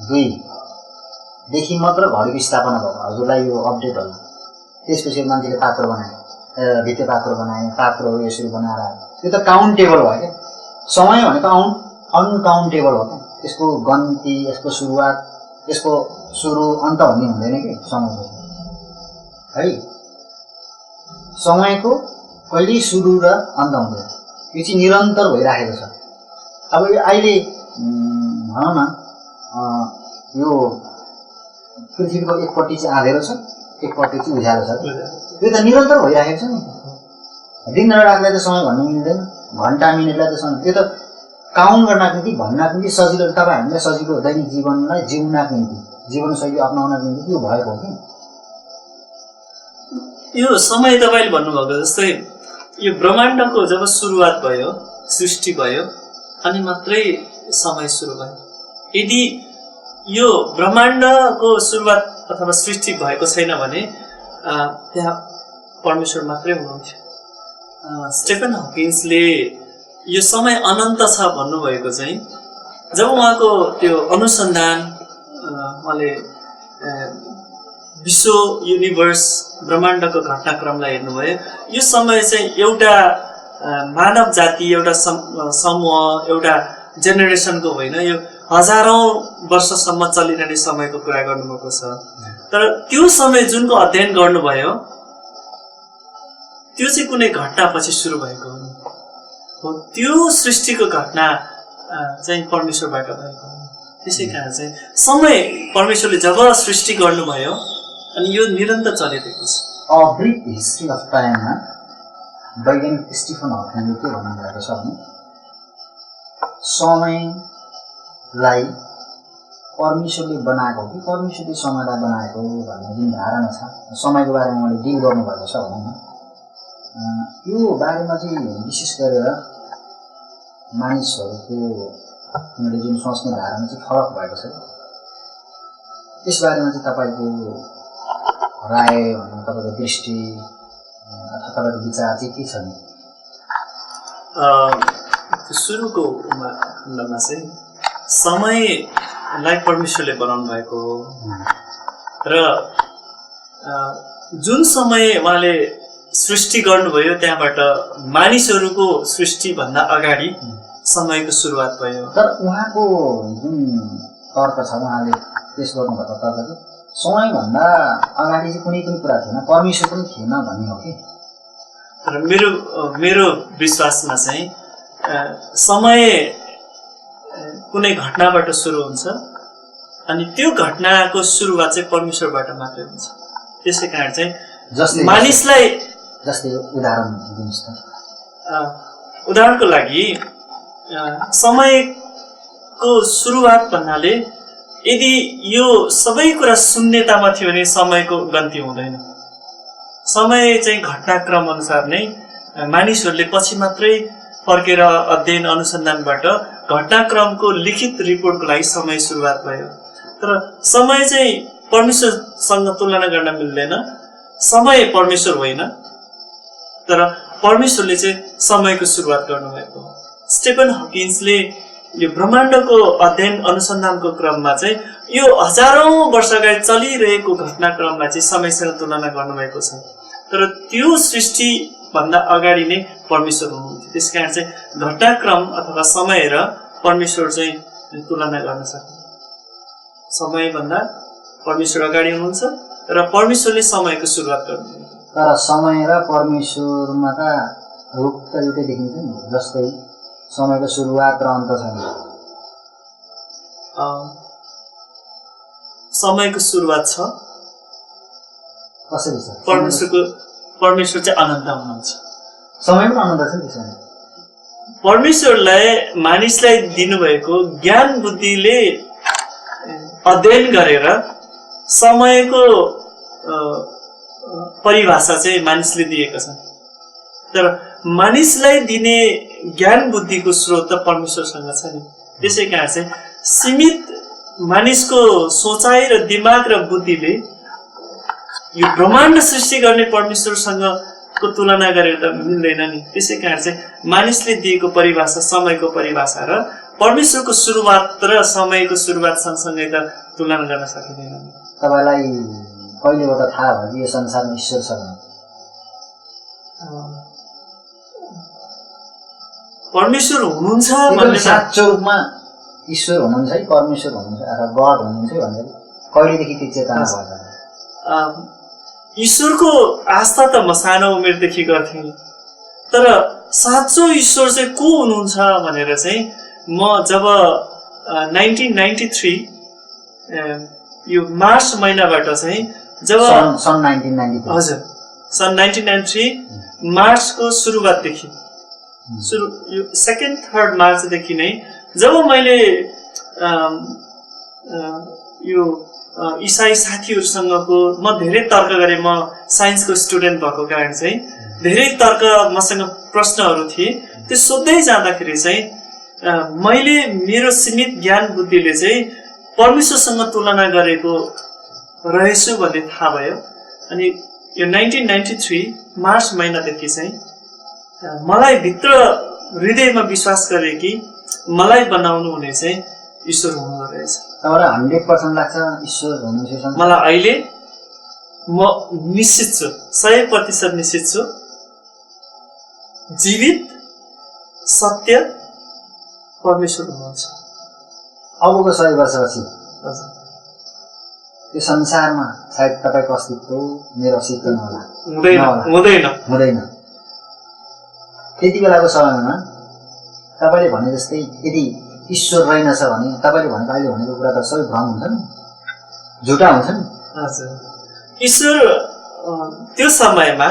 2 देखि मात्र घरको स्थापना भयो। हजुरलाई यो अपडेटहरू त्यसपछि मान्छेले पात्र बनाए, भित्ते पात्र बनाए, पात्रहरू यसरी बनाएर त्यो त काउन्टेबल भयो क्या। समय भनेको अनकाउन्टेबल हो क्या। यसको गन्ती, यसको सुरुवात, यसको सुरु अन्त भन्ने हुँदैन कि समयको है। समयको कहिले सुरु र अन्त हुँदैन, यो चाहिँ निरन्तर भइराखेको छ। अब यो अहिले भनौँ न यो पृथ्वीको एकपट्टि चाहिँ आँधेरो छ, एकपट्टि चाहिँ उज्यालो छ, यो त निरन्तर भइराखेको छ नि। दिन र रातलाई त समय भन्नु मिल्दैन, घन्टा मिनटलाई त समय, त्यो त काउन्ट गर्नको निम्ति भन्नको निम्ति सजिलो, तपाईँ हामीलाई सजिलो दैनिक जीवनलाई जिउनको निम्ति, जीवनशैली अप्नाउनको निम्ति यो भएको हो कि। यो समय तपाईँले भन्नुभएको जस्तै यो ब्रह्माण्डको जब सुरुवात भयो, सृष्टि भयो, अनि मात्रै समय सुरु भयो। यदि यो ब्रह्माण्डको सुरुवात अथवा सृष्टि भएको छैन भने त्यहाँ परमेश्वर मात्रै हुनुहुन्थ्यो। स्टेफन हकिन्सले यो समय अनन्त छ भन्नुभएको चाहिँ जब उहाँको त्यो अनुसन्धान, उहाँले विश्व, युनिभर्स, ब्रह्माण्डको घटनाक्रमलाई हेर्नुभयो, यो समय चाहिँ एउटा मानव जाति, एउटा समूह, एउटा जेनेरेसनको होइन, यो हजारौँ वर्षसम्म चलिरहने समयको कुरा गर्नुभएको छ। तर त्यो समय जुनको अध्ययन गर्नुभयो त्यो चाहिँ कुनै घटनापछि सुरु भएको हो। त्यो सृष्टिको घटना चाहिँ परमेश्वरबाट भएको हो। त्यसै कारण चाहिँ समय परमेश्वरले जब सृष्टि गर्नुभयो अनि यो निरन्तर चलिरहेको छ। अ ब्रिफ हिस्ट्री अफ टाइममा वैज्ञानिक स्टिफन हकिङले के भन्नुभएको छ भने समयलाई परमेश्वरले बनाएको हो कि परमेश्वरले समयलाई बनाएको भन्ने जुन धारणा छ, समयको बारेमा उहाँले डिल गर्नुभएको छ भनौँ न, यो बारेमा चाहिँ विशेष गरेर मानिसहरूको उनीहरूले जुन सोच्ने धारणा चाहिँ फरक भएको छ। त्यसबारेमा चाहिँ तपाईँको राय, तपाईँको दृष्टि अथवा तपाईँको विचार चाहिँ के छ नि? सुरुको खण्डमा चाहिँ समयलाई परमेश्वरले बनाउनु भएको हो र जुन समय उहाँले सृष्टि गर्नुभयो त्यहाँबाट मानिसहरूको सृष्टिभन्दा अगाडि समयको सुरुवात भयो। तर उहाँको जुन तर्क छ, उहाँले पेश गर्नुभएको तर्क चाहिँ समयभन्दा अगाडि चाहिँ कुनै पनि कुरा थिएन, परमेश्वर पनि थिएन भन्ने हो कि। तर मेरो विश्वासमा चाहिँ समय कुनै घटनाबाट सुरु हुन्छ अनि त्यो घटनाको सुरुवात चाहिँ परमेश्वरबाट मात्रै हुन्छ। त्यसै कारण चाहिँ मानिसलाई जस्तै उदाहरण दिनुहोस् त। उदाहरणको लागि समयको सुरुवात भन्नाले यदि यो सबै कुरा शून्यतामा थियो भने समयको गन्ती हुँदैन। समय चाहिँ घटनाक्रम अनुसार नै मानिसहरूले पछि मात्रै फर्केर अध्ययन अनुसन्धानबाट घटनाक्रमको लिखित रिपोर्टको लागि समय सुरुवात भयो। तर समय चाहिँ परमेश्वरसँग तुलना गर्न मिल्दैन। समय परमेश्वर होइन, तर परमेश्वरले चाहिँ समयको सुरुवात गर्नुभएको हो। स्टेफन हकिन्सले यो ब्रह्माण्डको अध्ययन अनुसन्धानको क्रममा चाहिँ यो हजारौँ वर्ष अगाडि चलिरहेको घटनाक्रमलाई चाहिँ समयसँग तुलना गर्नुभएको छ। तर त्यो सृष्टिभन्दा अगाडि नै परमेश्वर हुनुहुन्थ्यो। त्यस कारण चाहिँ घटनाक्रम अथवा समय र परमेश्वर चाहिँ तुलना गर्न सकिन्छ। समयभन्दा परमेश्वर अगाडि हुनुहुन्छ र परमेश्वरले समयको सुरुवात गर्नुभयो। तर समय र परमेश्वरमा त रूप त एउटै देखिन्छ नि, जस्तै समयको सुरुवात र अन्त छैन। समयको सुरुवात छ। कसरी छ? परमेश्वर चाहिँ अनन्त हुनुहुन्छ। समय पनि अनन्त छ नि। त्यसमा परमेश्वरलाई मानिसलाई दिनुभएको ज्ञान बुद्धिले अध्ययन गरेर समयको परिभाषा चाहिँ मानिसले दिएको छ। तर मानिसलाई दिने ज्ञान बुद्धिको स्रोत त परमेश्वरसँग छ नि। त्यसै कारण चाहिँ सीमित मानिसको सोचाइ र दिमाग र बुद्धिले यो ब्रह्माण्ड सृष्टि गर्ने परमेश्वरसँगको तुलना गरेर त मिल्दैन नि। त्यसै कारण चाहिँ मानिसले दिएको परिभाषा समयको परिभाषा र परमेश्वरको सुरुवात र समयको सुरुवात सँगसँगै त तुलना गर्न सकिँदैन नि। तपाईलाई कहिलेबाट थाहा भयो कि यो संसारमा ईश्वर छ भने? परमेश्वर हुनुहुन्छ भन्ने साँचो रूपमा ईश्वर हुनुहुन्छ है, परमेश्वर हुनुहुन्छ अथवा गड हुनुहुन्छ भनेर कहिलेदेखि त्यो चेतना भयो? ईश्वरको आस्था त म सानो उमेरदेखि गर्थेँ, तर साँचो ईश्वर चाहिँ को हुनुहुन्छ भनेर चाहिँ म जब 1993 यो मार्च महिनाबाट चाहिँ जब सन् 1993 हजुर सन् 1993 मार्चको सुरुवातदेखि यो 2-3 मार्चदेखि नै जब मैले यो इसाई साथीहरूसँगको म धेरै तर्क गरेँ। म साइन्सको स्टुडेन्ट भएको कारण चाहिँ धेरै तर्क मसँग प्रश्नहरू थिए। त्यो सोध्दै जाँदाखेरि चाहिँ मैले मेरो सीमित ज्ञान बुद्धिले चाहिँ परमेश्वरसँग तुलना गरेको रहेछु भन्ने थाहा भयो। अनि यो 1993 मार्च महिनादेखि चाहिँ मलाई भित्र हृदयमा विश्वास गरेँ कि मलाई बनाउनु हुने चाहिँ ईश्वर हुनुहुँदो रहेछ। तपाईँलाई 100% लाग्छ ईश्वर हुनुहुन्छ? मलाई अहिले म निश्चित छु, 100% निश्चित छु, जीवित सत्य परमेश्वर हुनुहुन्छ। अबको 100 वर्षपछि यो संसारमा सायद तपाईँको अस्तित्व मेरो अस्तित्व नहोला, हुँदैन। त्यति बेलाको समयमा तपाईँले भने जस्तै यदि ईश्वर रहेनछ भने तपाईँले भनेको अहिले भनेको कुरा त सबै भ्रम हुन्छ नि, झुटा हुन्छ नि। हजुर, ईश्वर त्यो समयमा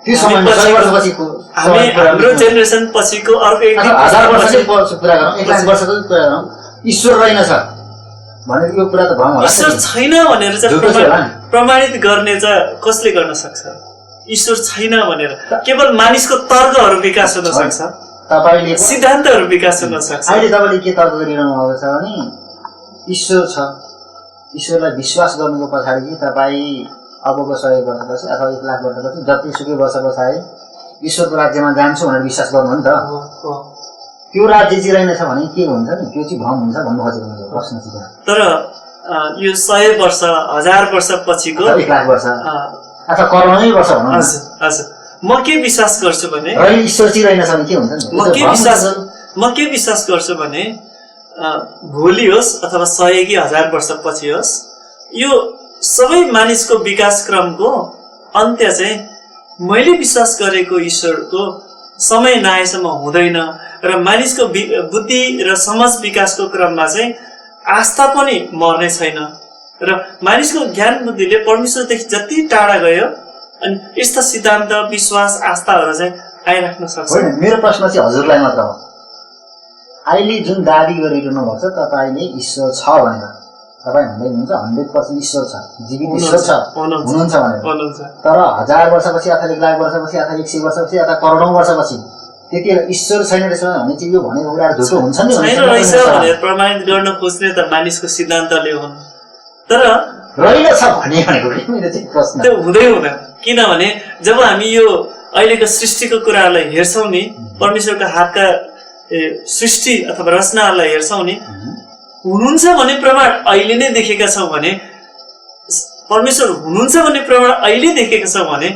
100 वर्षपछिको हाम्रो जेनेरेसन पछिको अर्को 1000 वर्षको कुरा गरौँ, 1 लाख वर्षको कुरा गरौँ, ईश्वर रहेनछ भनेको यो कुरा त भ्रम होला। ईश्वर छैन भनेर चाहिँ प्रमाणित गर्ने चाहिँ कसले गर्न सक्छ? ईश्वर छैन भनेर केवल मानिसको तर्कहरू विकास हुन सक्छ, तपाईले सिद्धान्तहरू विकास हुन सक्छ। अहिले तपाईँले के तर्क गरिरहनु भएको छ भने ईश्वर छ, ईश्वरलाई विश्वास गर्नुको पछाडि तपाईँ अबको 100 वर्षपछि अथवा 1 लाख वर्षपछि जतिसुकै वर्ष पछाडि ईश्वरको राज्यमा जान्छु भनेर विश्वास गर्नु हो नि त। त्यो राज्य चाहिँ रहेनछ भने के हुन्छ नि, त्यो चाहिँ भ्रम हुन्छ भन्नु खोजेको मेरो प्रश्न चाहिँ। तर यो 100 वर्ष 1000 वर्ष पछिको 1 लाख वर्ष अथवा करोडै वर्ष भनौँ। हजुर, म के विश्वास गर्छु भने ईश्वर चाहिँ रहेनछ भने के हुन्छ नि, म के विश्वास गर्छु भने भोलि होस् अथवा 100 कि 1000 वर्ष पछि होस्, यो सबै मानिसको विकास क्रमको अन्त्य चाहिँ मैले विश्वास गरेको ईश्वरको समय नआएसम्म हुँदैन। र मानिसको बुद्धि र समाज विकासको क्रममा चाहिँ आस्था पनि मर्ने छैन र मानिसको ज्ञान बुद्धिले परमेश्वरदेखि जति टाढा गयो अनि यस्ता सिद्धान्त विश्वास आस्थाहरू चाहिँ आइराख्न सक्छ। मेरो प्रश्न चाहिँ हजुरलाई मात्र हो, अहिले जुन दाबी गरिरहनु भएको छ तपाईँले ईश्वर छ भनेर, तपाईँ भन्दै हुनुहुन्छ 100% ईश्वर छ, जीवित ईश्वर छ हुनुहुन्छ भनेर, तर 1000 वर्षपछि अथवा 1 लाख वर्षपछि अथवा 100 वर्षपछि अथवा करोडौँ वर्षपछि त्यति ईश्वर छैन रहेछ भने चाहिँ यो भनेको कुरा झुटो हुन्छ नि भनेर प्रमाणित गर्न खोज्ने त मानिसको सिद्धान्तले हुन्। तर रहेछ भनेको मेरो चाहिँ प्रश्न त्यो हुँदैन। किनभने जब हामी यो अहिलेको सृष्टिको कुराहरूलाई हेर्छौँ नि, परमेश्वरको हातका सृष्टि अथवा रचनाहरूलाई हेर्छौँ नि, हुनुहुन्छ भन्ने प्रमाण अहिले नै देखेका छौँ भने, परमेश्वर हुनुहुन्छ भन्ने प्रमाण अहिले देखेका छौँ भने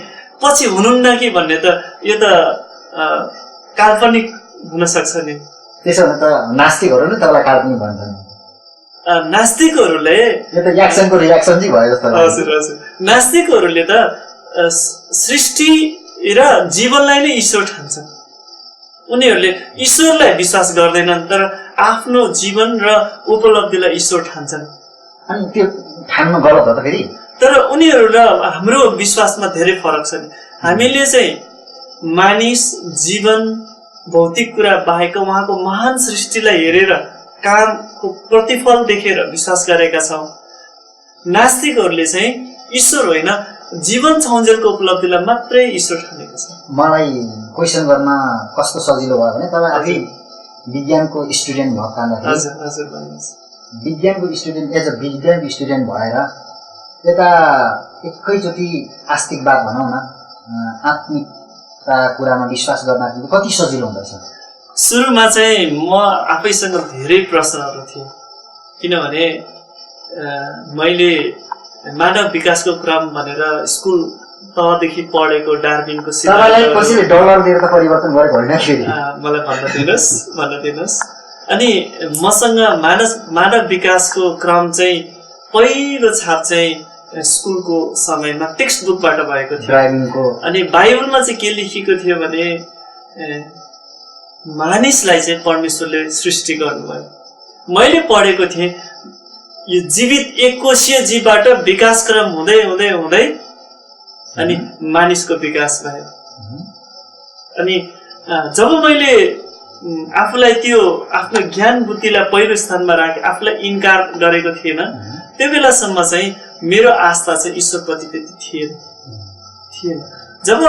पछि हुनुहुन्न कि भन्ने त यो त काल्पनिक हुन सक्छ नि। त्यसो भने त नास्तिकहरू नै तपाईँलाई काल्पनिक भन्छन्। नास्तिकहरूले यो त एक्सनको रिएक्सन चाहिँ भयो जस्तो। हजुर, नास्तिकहरूले त सृष्टि र जीवनलाई नै ईश्वर ठान्छन्। उनीहरूले ईश्वरलाई विश्वास गर्दैनन् तर आफ्नो जीवन र उपलब्धिलाई ईश्वर ठान्छन्। अनि त्यो ठान्नु गलत हो त फेरि। तर उनीहरू र हाम्रो विश्वासमा धेरै फरक छ नि। हामीले चाहिँ मानिस जीवन भौतिक कुरा बाहेक उहाँको महान सृष्टिलाई हेरेर कामको प्रतिफल देखेर विश्वास गरेका छौँ। नास्तिकहरूले चाहिँ ईश्वर होइन जीवन छौन्जेलको उपलब्धिलाई मात्रै ईश्वर ठानेका छन्। मलाई क्वेसन गर्न कस्तो सजिलो भयो भने तपाईँ आफै विज्ञानको स्टुडेन्ट भएको कारणले विज्ञानको स्टुडेन्ट एज अ विज्ञानको स्टुडेन्ट भएर यता एकैचोटि आस्तिकवाद भनौँ न, आत्मिकता कुरामा विश्वास गर्न कति सजिलो हुँदैछ? सुरुमा चाहिँ म आफैसँग धेरै प्रश्नहरू थिए, किनभने मैले मानव विकासको क्रम भनेर स्कुल तहदेखि पढेको डार्विनको सिद्धान्तलाई कसैले डलर दिएर त परिवर्तन गरेको होइन फेरि। मलाई भन्न दिनुहोस्। अनि मसँग मानव विकासको क्रम चाहिँ पहिलो छाप चाहिँ स्कुलको समयमा टेक्स्ट बुकबाट भएको थियो ड्राइभिङको। अनि बाइबलमा चाहिँ के लेखिएको थियो भने मानिसलाई चाहिँ परमेश्वरले सृष्टि गर्नुभयो। मैले पढेको थिएँ यो जीवित एककोशीय जीवबाट विकासक्रम हुँदै हुँदै हुँदै अनि मानिसको विकास भयो। अनि जब मैले आफूलाई त्यो आफ्नो ज्ञान बुद्धिलाई पहिलो स्थानमा राखेँ, आफूलाई इन्कार गरेको थिएन, त्यो बेलासम्म चाहिँ मेरो आस्था चाहिँ ईश्वरप्रति त्यति थिएन। जब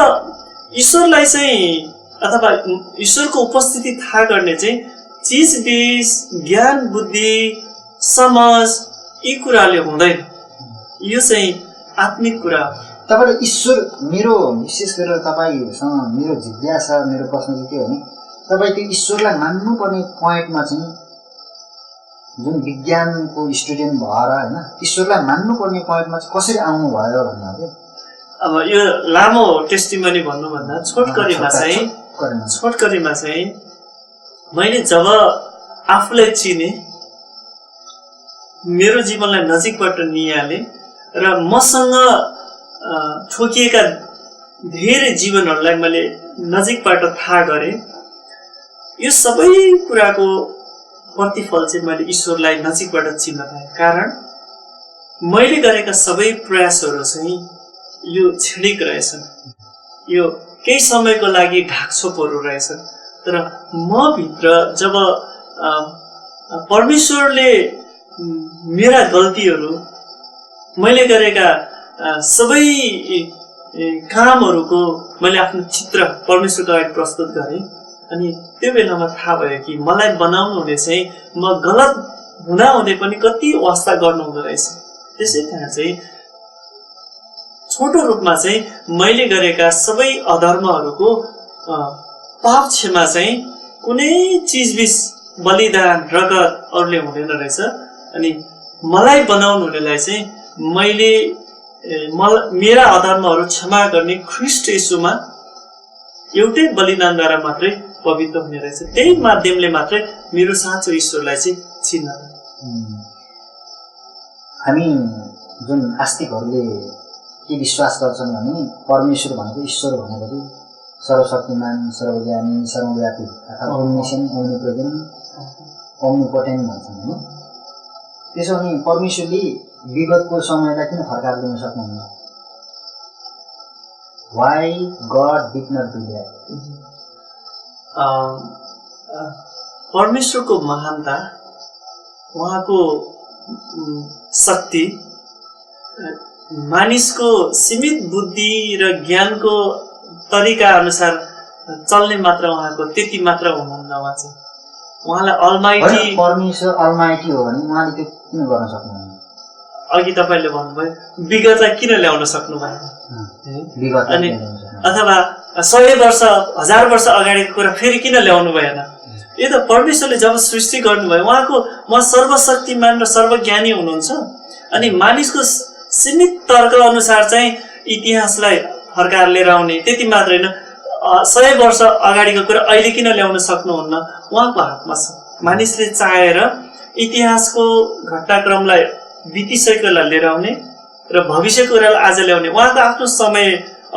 ईश्वरलाई चाहिँ अथवा ईश्वरको उपस्थिति थाहा गर्ने चाहिँ चिजबिज, ज्ञान बुद्धि, समझ यी कुराले हुँदैन। यो चाहिँ आत्मिक कुरा हो। तपाईँले ईश्वर, मेरो विशेष गरेर तपाईँसँग मेरो जिज्ञासा, मेरो प्रश्न चाहिँ के हो भने तपाईँ त्यो ईश्वरलाई मान्नुपर्ने पोइन्टमा चाहिँ जुन विज्ञानको स्टुडेन्ट भएर होइन ईश्वरलाई मान्नुपर्ने पोइन्टमा चाहिँ कसरी आउनुभयो भन्दा चाहिँ अब यो लामो टेस्टिमनी भन्नुभन्दा छोटकरीमा चाहिँ मैले जब आफूलाई चिने, मेरो जीवनलाई नजिकबाट निहाले र मसँग ठोकिएका धेरै जीवनहरूलाई मैले नजिकबाट थाहा गरेँ, यो सबै कुराको प्रतिफल चाहिँ मैले ईश्वरलाई नजिकबाट चिन्न पाएँ। कारण मैले गरेका सबै प्रयासहरू चाहिँ यो क्षणिक रहेछन्, यो केही समयको लागि ढाकछोपहरू रहेछन्। तर म भित्र जब परमेश्वरले मेरा गल्तीहरू, मैले गरेका सबै कामहरूको मैले आफ्नो चित्र परमेश्वरको अगाडि प्रस्तुत गरेँ। अनि त्यो बेलामा थाहा भयो कि मलाई बनाउनु हुने चाहिँ म गलत हुँदाहुँदै पनि कति वास्ता गर्नु हुँदो रहेछ। त्यसै कारण चाहिँ छोटो रूपमा चाहिँ मैले गरेका सबै अधर्महरूको पाप क्षमा चाहिँ कुनै चिजबिज, बलिदान, रगत अरूले हुँदैन रहेछ। अनि मलाई बनाउनु हुनेलाई चाहिँ मैले मेरा अधर्महरू क्षमा गर्ने ख्रीष्ट येशूमा एउटै बलिदानद्वारा मात्रै पवित्र हुने रहेछ। त्यही माध्यमले मात्रै मेरो साँचो ईश्वरलाई चाहिँ चिन्न। हामी जुन आस्तिकहरूले के विश्वास गर्छन् भने परमेश्वर भनेको, ईश्वर भनेको चाहिँ सर्वशक्तिमान, सर्वज्ञानी, सर्वव्यापी अथवा ओम्निसेन्ट, ओम्निप्रेजेन्ट, ओम्निपोटेन्ट भन्छन् होइन। त्यसो भने परमेश्वरले विगतको समयलाई किन फर्काएर ल्याउन सक्नुहुन्न? Why God did not do that? परमेश्वरको महानता, उहाँको शक्ति मानिसको सीमित बुद्धि र ज्ञानको तरिका अनुसार चल्ने मात्र उहाँको त्यति मात्र हुनुहुन्न। उहाँ चाहिँ उहाँलाई अलमाइटी, परमेश्वर अलमाइटी हो भने उहाँले त्यो किन गर्न सक्नुहुन्न? अघि तपाईँले भन्नुभयो विगतलाई किन ल्याउन सक्नु भएन, अनि अथवा 100 वर्ष 1000 वर्ष अगाडिको कुरा फेरि किन ल्याउनु भएन? यो त परमेश्वरले जब सृष्टि गर्नुभयो उहाँ सर्वशक्तिमान र सर्वज्ञानी हुनुहुन्छ। अनि मानिसको सीमित तर्क अनुसार चाहिँ इतिहासलाई फर्काएर लिएर आउने त्यति मात्र होइन, 100 वर्ष अगाडिको कुरा अहिले किन ल्याउन सक्नुहुन्न? उहाँको हातमा छ। मानिसले चाहेर इतिहासको घटनाक्रमलाई बितिसकेकोलाई लिएर आउने र भविष्यको कुरालाई आज ल्याउने उहाँको आफ्नो समय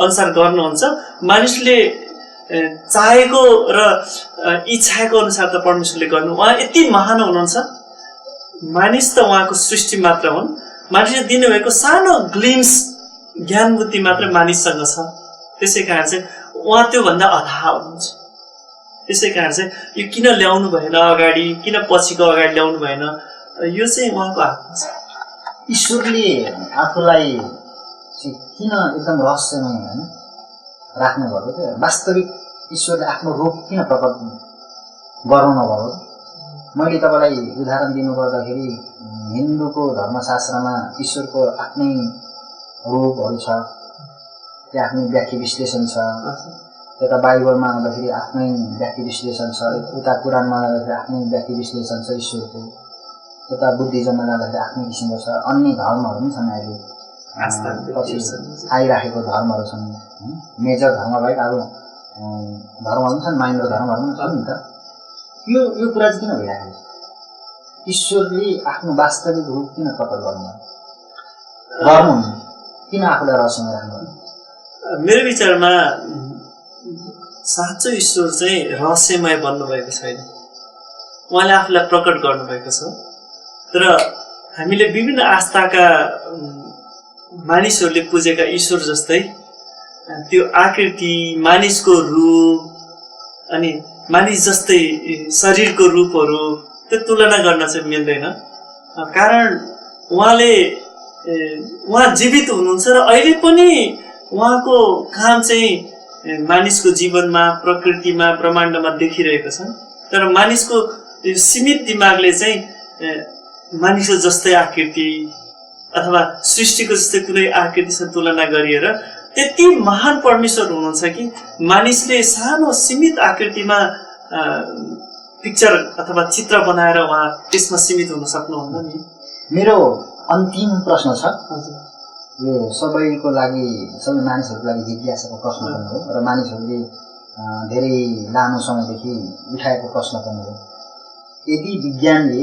अनुसार गर्नुहुन्छ। मानिसले चाहेको र इच्छाको अनुसार त परमेश्वरले गर्नु, उहाँ यति महान हुनुहुन्छ। मानिस त उहाँको सृष्टि मात्र हुन्। मानिसले दिनुभएको सानो ग्लिम्स ज्ञान बुद्धि मात्र मानिससँग छ। त्यसै कारण चाहिँ उहाँ त्योभन्दा अथाह हुनुहुन्छ। त्यसै कारण चाहिँ यो किन ल्याउनु भएन अगाडि, किन पछिको अगाडि ल्याउनु भएन, यो चाहिँ उहाँको हातमा छ। ईश्वरले आफूलाई किन एकदम रहस्यमय होइन राख्नु भएको थियो? वास्तविक ईश्वरले आफ्नो रूप किन प्रकट गराउनु भयो? मैले तपाईँलाई उदाहरण दिनुपर्दाखेरि हिन्दूको धर्मशास्त्रमा ईश्वरको आफ्नै रूपहरू छ, त्यो आफ्नै व्याख्या विश्लेषण छ। यता बाइबलमा आउँदाखेरि आफ्नै व्याख्या विश्लेषण छ, उता कुरानमा जाँदाखेरि आफ्नै व्याख्या विश्लेषण छ ईश्वरको, यता बुद्धिज्ममा जाँदाखेरि आफ्नै किसिमको छ। अन्य धर्महरू पनि छन्, अहिले पछि आइराखेको धर्महरू छन्। मेजर धर्म बाहेक अरू धर्महरू पनि छन्, माइनर धर्महरू पनि छन् नि त। यो कुरा चाहिँ किन भइराखेको छ? ईश्वरले आफ्नो वास्तविक रूप किन प्रकट गर्नुहुन्न? किन आफूलाई रहस्यमा राख्नु? मेरो विचारमा साँचो ईश्वर चाहिँ रहस्यमय बन्नुभएको छैन, उहाँले आफूलाई प्रकट गर्नुभएको छ। तर हामीले विभिन्न आस्थाका मानिसहरूले पूजेका ईश्वर जस्तै त्यो आकृति, मानिसको रूप अनि मानिस जस्तै शरीरको रूपहरू त्यो तुलना गर्न चाहिँ मिल्दैन। कारण उहाँ जीवित हुनुहुन्छ र अहिले पनि उहाँको काम चाहिँ मानिसको जीवनमा, प्रकृतिमा, ब्रह्माण्डमा देखिरहेको छ। तर मानिसको सीमित दिमागले चाहिँ मानिसको जस्तै आकृति अथवा सृष्टिको जस्तै कुनै आकृतिसँग तुलना गरिएर त्यति महान परमेश्वर हुनुहुन्छ कि मानिसले सानो सीमित आकृतिमा पिक्चर अथवा चित्र बनाएर उहाँ त्यसमा सीमित हुन सक्नुहुन्न नि। मेरो अन्तिम प्रश्न छ, यो सबैको लागि, सबै मानिसहरूको लागि जिज्ञासाको प्रश्न पनि हो र मानिसहरूले धेरै लामो समयदेखि उठाएको प्रश्न पनि हो। यदि विज्ञानले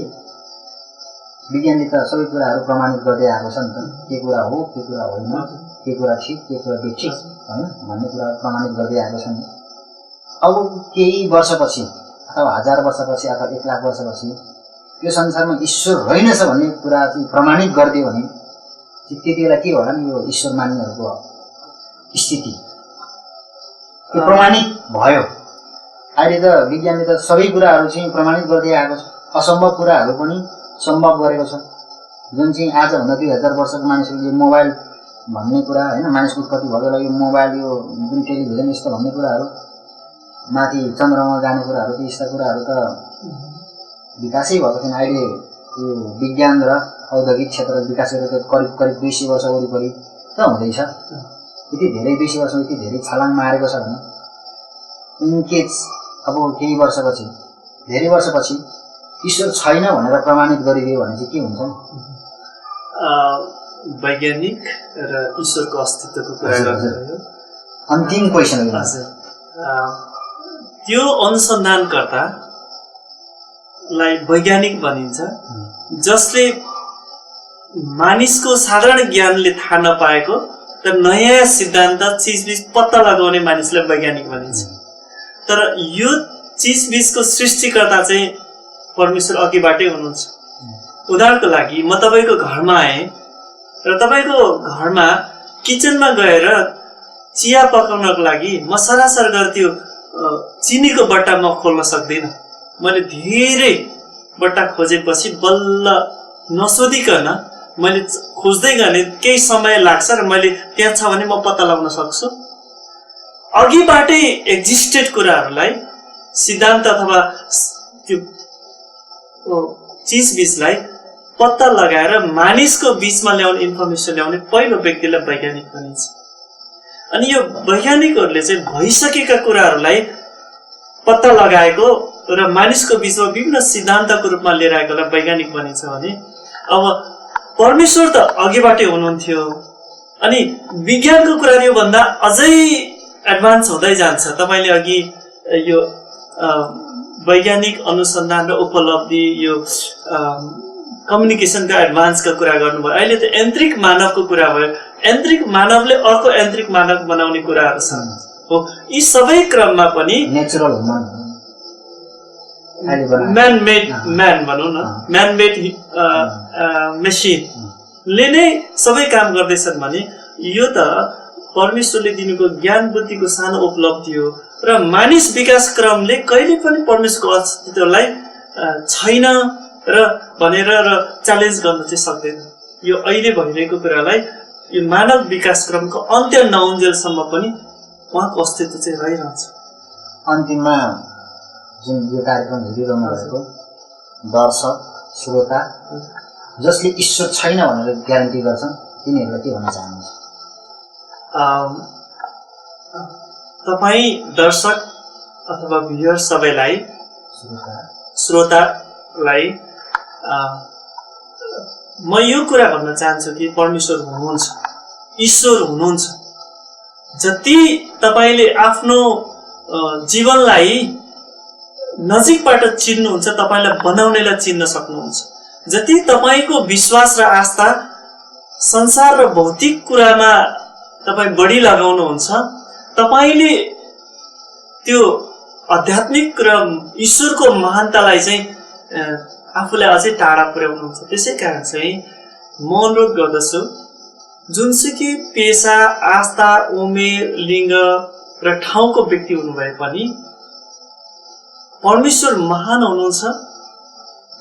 त सबै कुराहरू प्रमाणित गर्दै आएको छ नि त, के कुरा हो, के कुरा होइन, के कुरा ठिक, के कुरा बेठिक होइन भन्ने कुरा प्रमाणित गर्दै आएको छ नि। अब केही वर्षपछि अथवा 1000 वर्षपछि अथवा 1 लाख वर्षपछि यो संसारमा ईश्वर रहेनछ भन्ने कुरा चाहिँ प्रमाणित गरिदियो भने त्यति बेला के होला नि यो ईश्वर मान्नेहरूको स्थिति? त्यो प्रमाणित भयो। अहिले त विज्ञानले त सबै कुराहरू चाहिँ प्रमाणित गर्दै आएको छ, असम्भव कुराहरू पनि सम्भव गरेको छ। जुन चाहिँ आजभन्दा 2000 वर्षको मानिसहरूले मोबाइल भन्ने कुरा होइन, मानिसको उत्पत्ति भएको लागि मोबाइल, यो जुन टेलिभिजन यस्तो भन्ने कुराहरू, माथि चन्द्रमा जाने कुराहरू, यस्ता कुराहरू त विकासै भएको थिएन। अहिले यो विज्ञान र औद्योगिक क्षेत्र विकास गरेको करिब 200 वर्ष वरिपरि त हुँदैछ। यति धेरै 200 वर्षमा यति धेरै छलाङ मारेको छ भने इनकेस अब केही वर्षपछि, धेरै वर्षपछि ईश्वर छैन भनेर प्रमाणित गरिदियो भने चाहिँ के हुन्छ? वैज्ञानिक र ईश्वरको अस्तित्वको कुरा गर्नुभयो। अन्तिम क्वेसन हो। त्यो अनुसन्धानकर्तालाई वैज्ञानिक भनिन्छ, जसले मानिसको साधारण ज्ञानले थाहा नपाएको तर नयाँ सिद्धान्त चिजबिज पत्ता लगाउने मानिसलाई वैज्ञानिक भनिन्छ। तर यो चिजबिजको सृष्टिकर्ता चाहिँ परमेश्वर अघिबाटै हुनुहुन्छ। उदाहरणको लागि म तपाईँको घरमा आएँ र तपाईँको घरमा किचनमा गएर चिया पकाउनको लागि म सरासर गरेर त्यो चिनीको बट्टा म खोल्न सक्दिनँ। मैले धेरै बट्टा खोजेपछि बल्ल नसोधिकन मैले खोज्दै गर्ने केही समय लाग्छ र मैले त्यहाँ छ भने म पत्ता लगाउन सक्छु। अघिबाटै एक्जिस्टेड कुराहरूलाई, सिद्धान्त अथवा त्यो चिजबिजलाई पत्ता लगाएर मानिसको बीचमा ल्याउने, इन्फर्मेसन ल्याउने पहिलो व्यक्तिलाई वैज्ञानिक भनिन्छ। अनि यो वैज्ञानिकहरूले चाहिँ भइसकेका कुराहरूलाई पत्ता लगाएको र मानिसको बीचमा विभिन्न सिद्धान्तको रूपमा लिएर आएकोलाई वैज्ञानिक भनिन्छ भने अब परमेश्वर त अघिबाटै हुनुहुन्थ्यो। अनि विज्ञानको कुरा योभन्दा अझै एडभान्स हुँदै जान्छ। तपाईँले अघि यो वैज्ञानिक अनुसन्धान र उपलब्धि, यो कम्युनिकेसनका एडभान्सका कुरा गर्नुभयो। अहिले त यान्त्रिक मानवको कुरा भयो। यान्त्रिक मानवले अर्को यान्त्रिक मानव बनाउने कुराहरू छन्। हो, यी सबै क्रममा पनि नेचुरल म्यानमेड म्यान भनौँ न, म्यानमेड मेसिनले नै सबै काम गर्दैछन् भने यो त परमेश्वरले दिनुको ज्ञान बुद्धिको सानो उपलब्धि हो। र मानिस विकास क्रमले कहिले पनि परमेश्वरको अस्तित्वलाई छैन र भनेर च्यालेन्ज गर्न चाहिँ सक्दैन। यो अहिले भइरहेको कुरालाई यो मानव विकास क्रमको अन्त्य नहुन्जेलसम्म पनि उहाँको अस्तित्व चाहिँ रहिरहन्छ। अन्तिममा जुन यो कार्यक्रम हेरिरहनु भएको दर्शक श्रोता जसले ईश्वर छैन भनेर ग्यारेन्टी गर्छन् तिनीहरूलाई के भन्न चाहनुहुन्छ? तपाईँ दर्शक अथवा भ्युअर सबैलाई श्रोतालाई म यो कुरा भन्न चाहन्छु कि परमेश्वर हुनुहुन्छ, ईश्वर हुनुहुन्छ। जति तपाईले आफ्नो जीवनलाई नजिकबाट चिन्नुहुन्छ, तपाईलाई बनाउनेलाई चिन्न सक्नुहुन्छ। जति तपाईको विश्वास र आस्था संसार र भौतिक कुरामा तपाई बढी लगाउनुहुन्छ, तपाईले त्यो आध्यात्मिक र ईश्वरको महानतालाई चाहिँ आफूलाई अझै टाढा पुर्याउनुहुन्छ। त्यसैकारण चाहिँ म अनुरोध गर्दछु, जुनसुकै पेशा, आस्था, उमेर, लिङ्ग र ठाउँको व्यक्ति हुनुभए पनि परमेश्वर महान हुनुहुन्छ।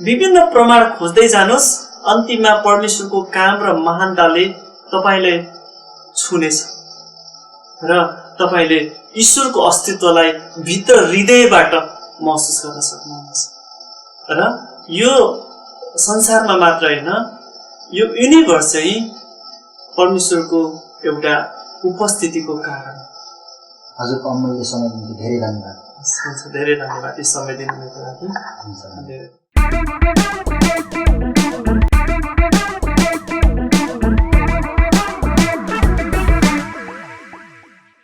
विभिन्न प्रमाण खोज्दै जानुहोस्, अन्तिममा परमेश्वरको काम र महानताले तपाईलाई छुनेछ र तपाईले ईश्वरको अस्तित्वलाई भित्र हृदयबाट महसुस गर्न सक्नुहुन्छ। र यो संसारमा मात्र हैन, यो युनिभर्स चाहिँ परमेश्वरको एउटा उपस्थितिको कारण। हजुरको अमूल्य समयको निम्ति धेरै धन्यवाद। धेरै धन्यवाद यो समय दिनुभएको लागि।